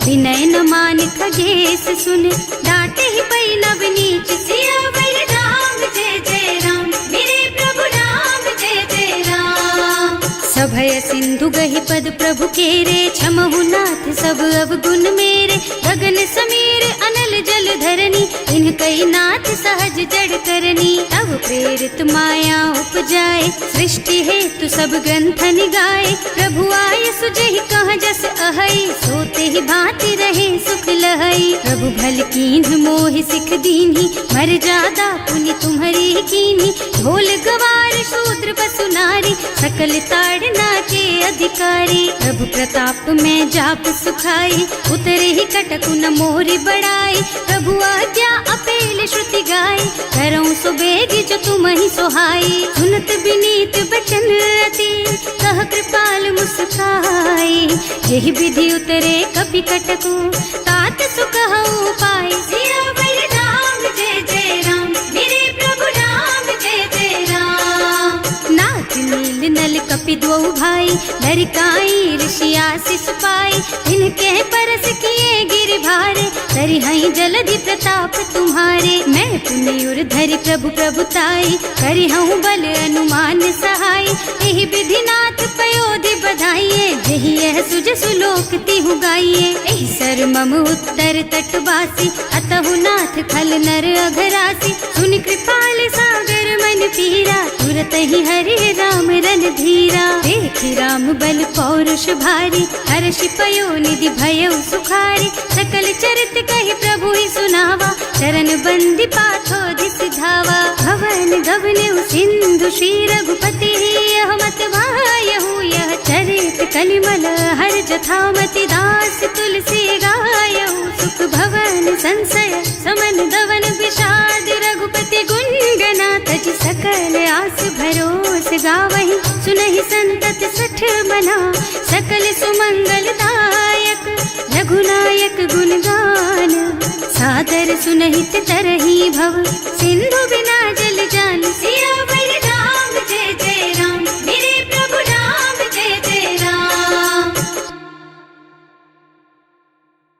विनय न मान खगेश सुन, डांटे ही पई नव नीच। सियावर राम जय जय राम, मेरे प्रभु राम जय जय राम। सभय सिंधु गहि पद प्रभु केरे, क्षमहु नाथ सब अवगुण मेरे, गगन समीर अनल जल धरनी, इनकई नाथ सहज जड़ करनी। तब प्रेरित माया उपजाए, सृष्टि हेतु सब ग्रंथन गाए, प्रभु आय सुजहि कह जस अहै, सोते ही भांति रहे सुख लहै। प्रभु भल कीन्ह मोहि सिख दीन्ही, मर्यादा पुनि तुम्हरी कीन्ही, ढोल गवार शूद्र पशु नारी, सकल ताड़ना के अधिकारी। प्रभु प्रताप में जाप सुखाई, उतरे ही कटकु न मोरी बड़ाई, प्रभु आज्ञा अपेल श्रुति गाई, करऊं सुबेगी जो तुम ही सोहाई। सुनत विनीत बचन अति, कह कृपाल मुस्काई, यही विधि उतरे कपि कटकु, तात सुख हऊ पाई। सियावर राम जय जय राम, मेरे प्रभु राम जय जय राम। नाथ नील नल कपि द्वौ भाई, लरिकाई ऋषि आशीष पाई, इनके परस किए गिर भारे, करि हई जलधि प्रताप तुम्हारे। मैं पुनि उर धरि प्रभु प्रभुताई, करि हूँ बल अनुमान सहाय, यही विधि नाथ पयोधि बधाइए, जही यह सुज सुलोक तिहु गाइए। एहि सर मम उत्तर तटवासी, अतहु नाथ खल नर अघरासी। सुनि कृपाल सागर मन पीरा, तुरत ही हरि राम रन धीरा। देखि राम बल पौरुष भारी, हर्षि पयो निधि भयउ सुखारी। सकल चरित कहि प्रभु ही सुनावा, चरण बंदी पाथो दिस धावा। भवन गवनेउ सिंधु श्री रघुपति, यह मत वायहु यह चरित कलिमल हर जथामति। दास तुलसी गायहु, सुख भवन संशय समन दवन विषाद। रघुपति गुण गना तज सकल आस भरोस गावहि। सुनहि संतत सठ मना, सकल सुमंगल दायक। रघुनायक गुण गान, सादर सुनहित तरहि भव। सिंधु बिना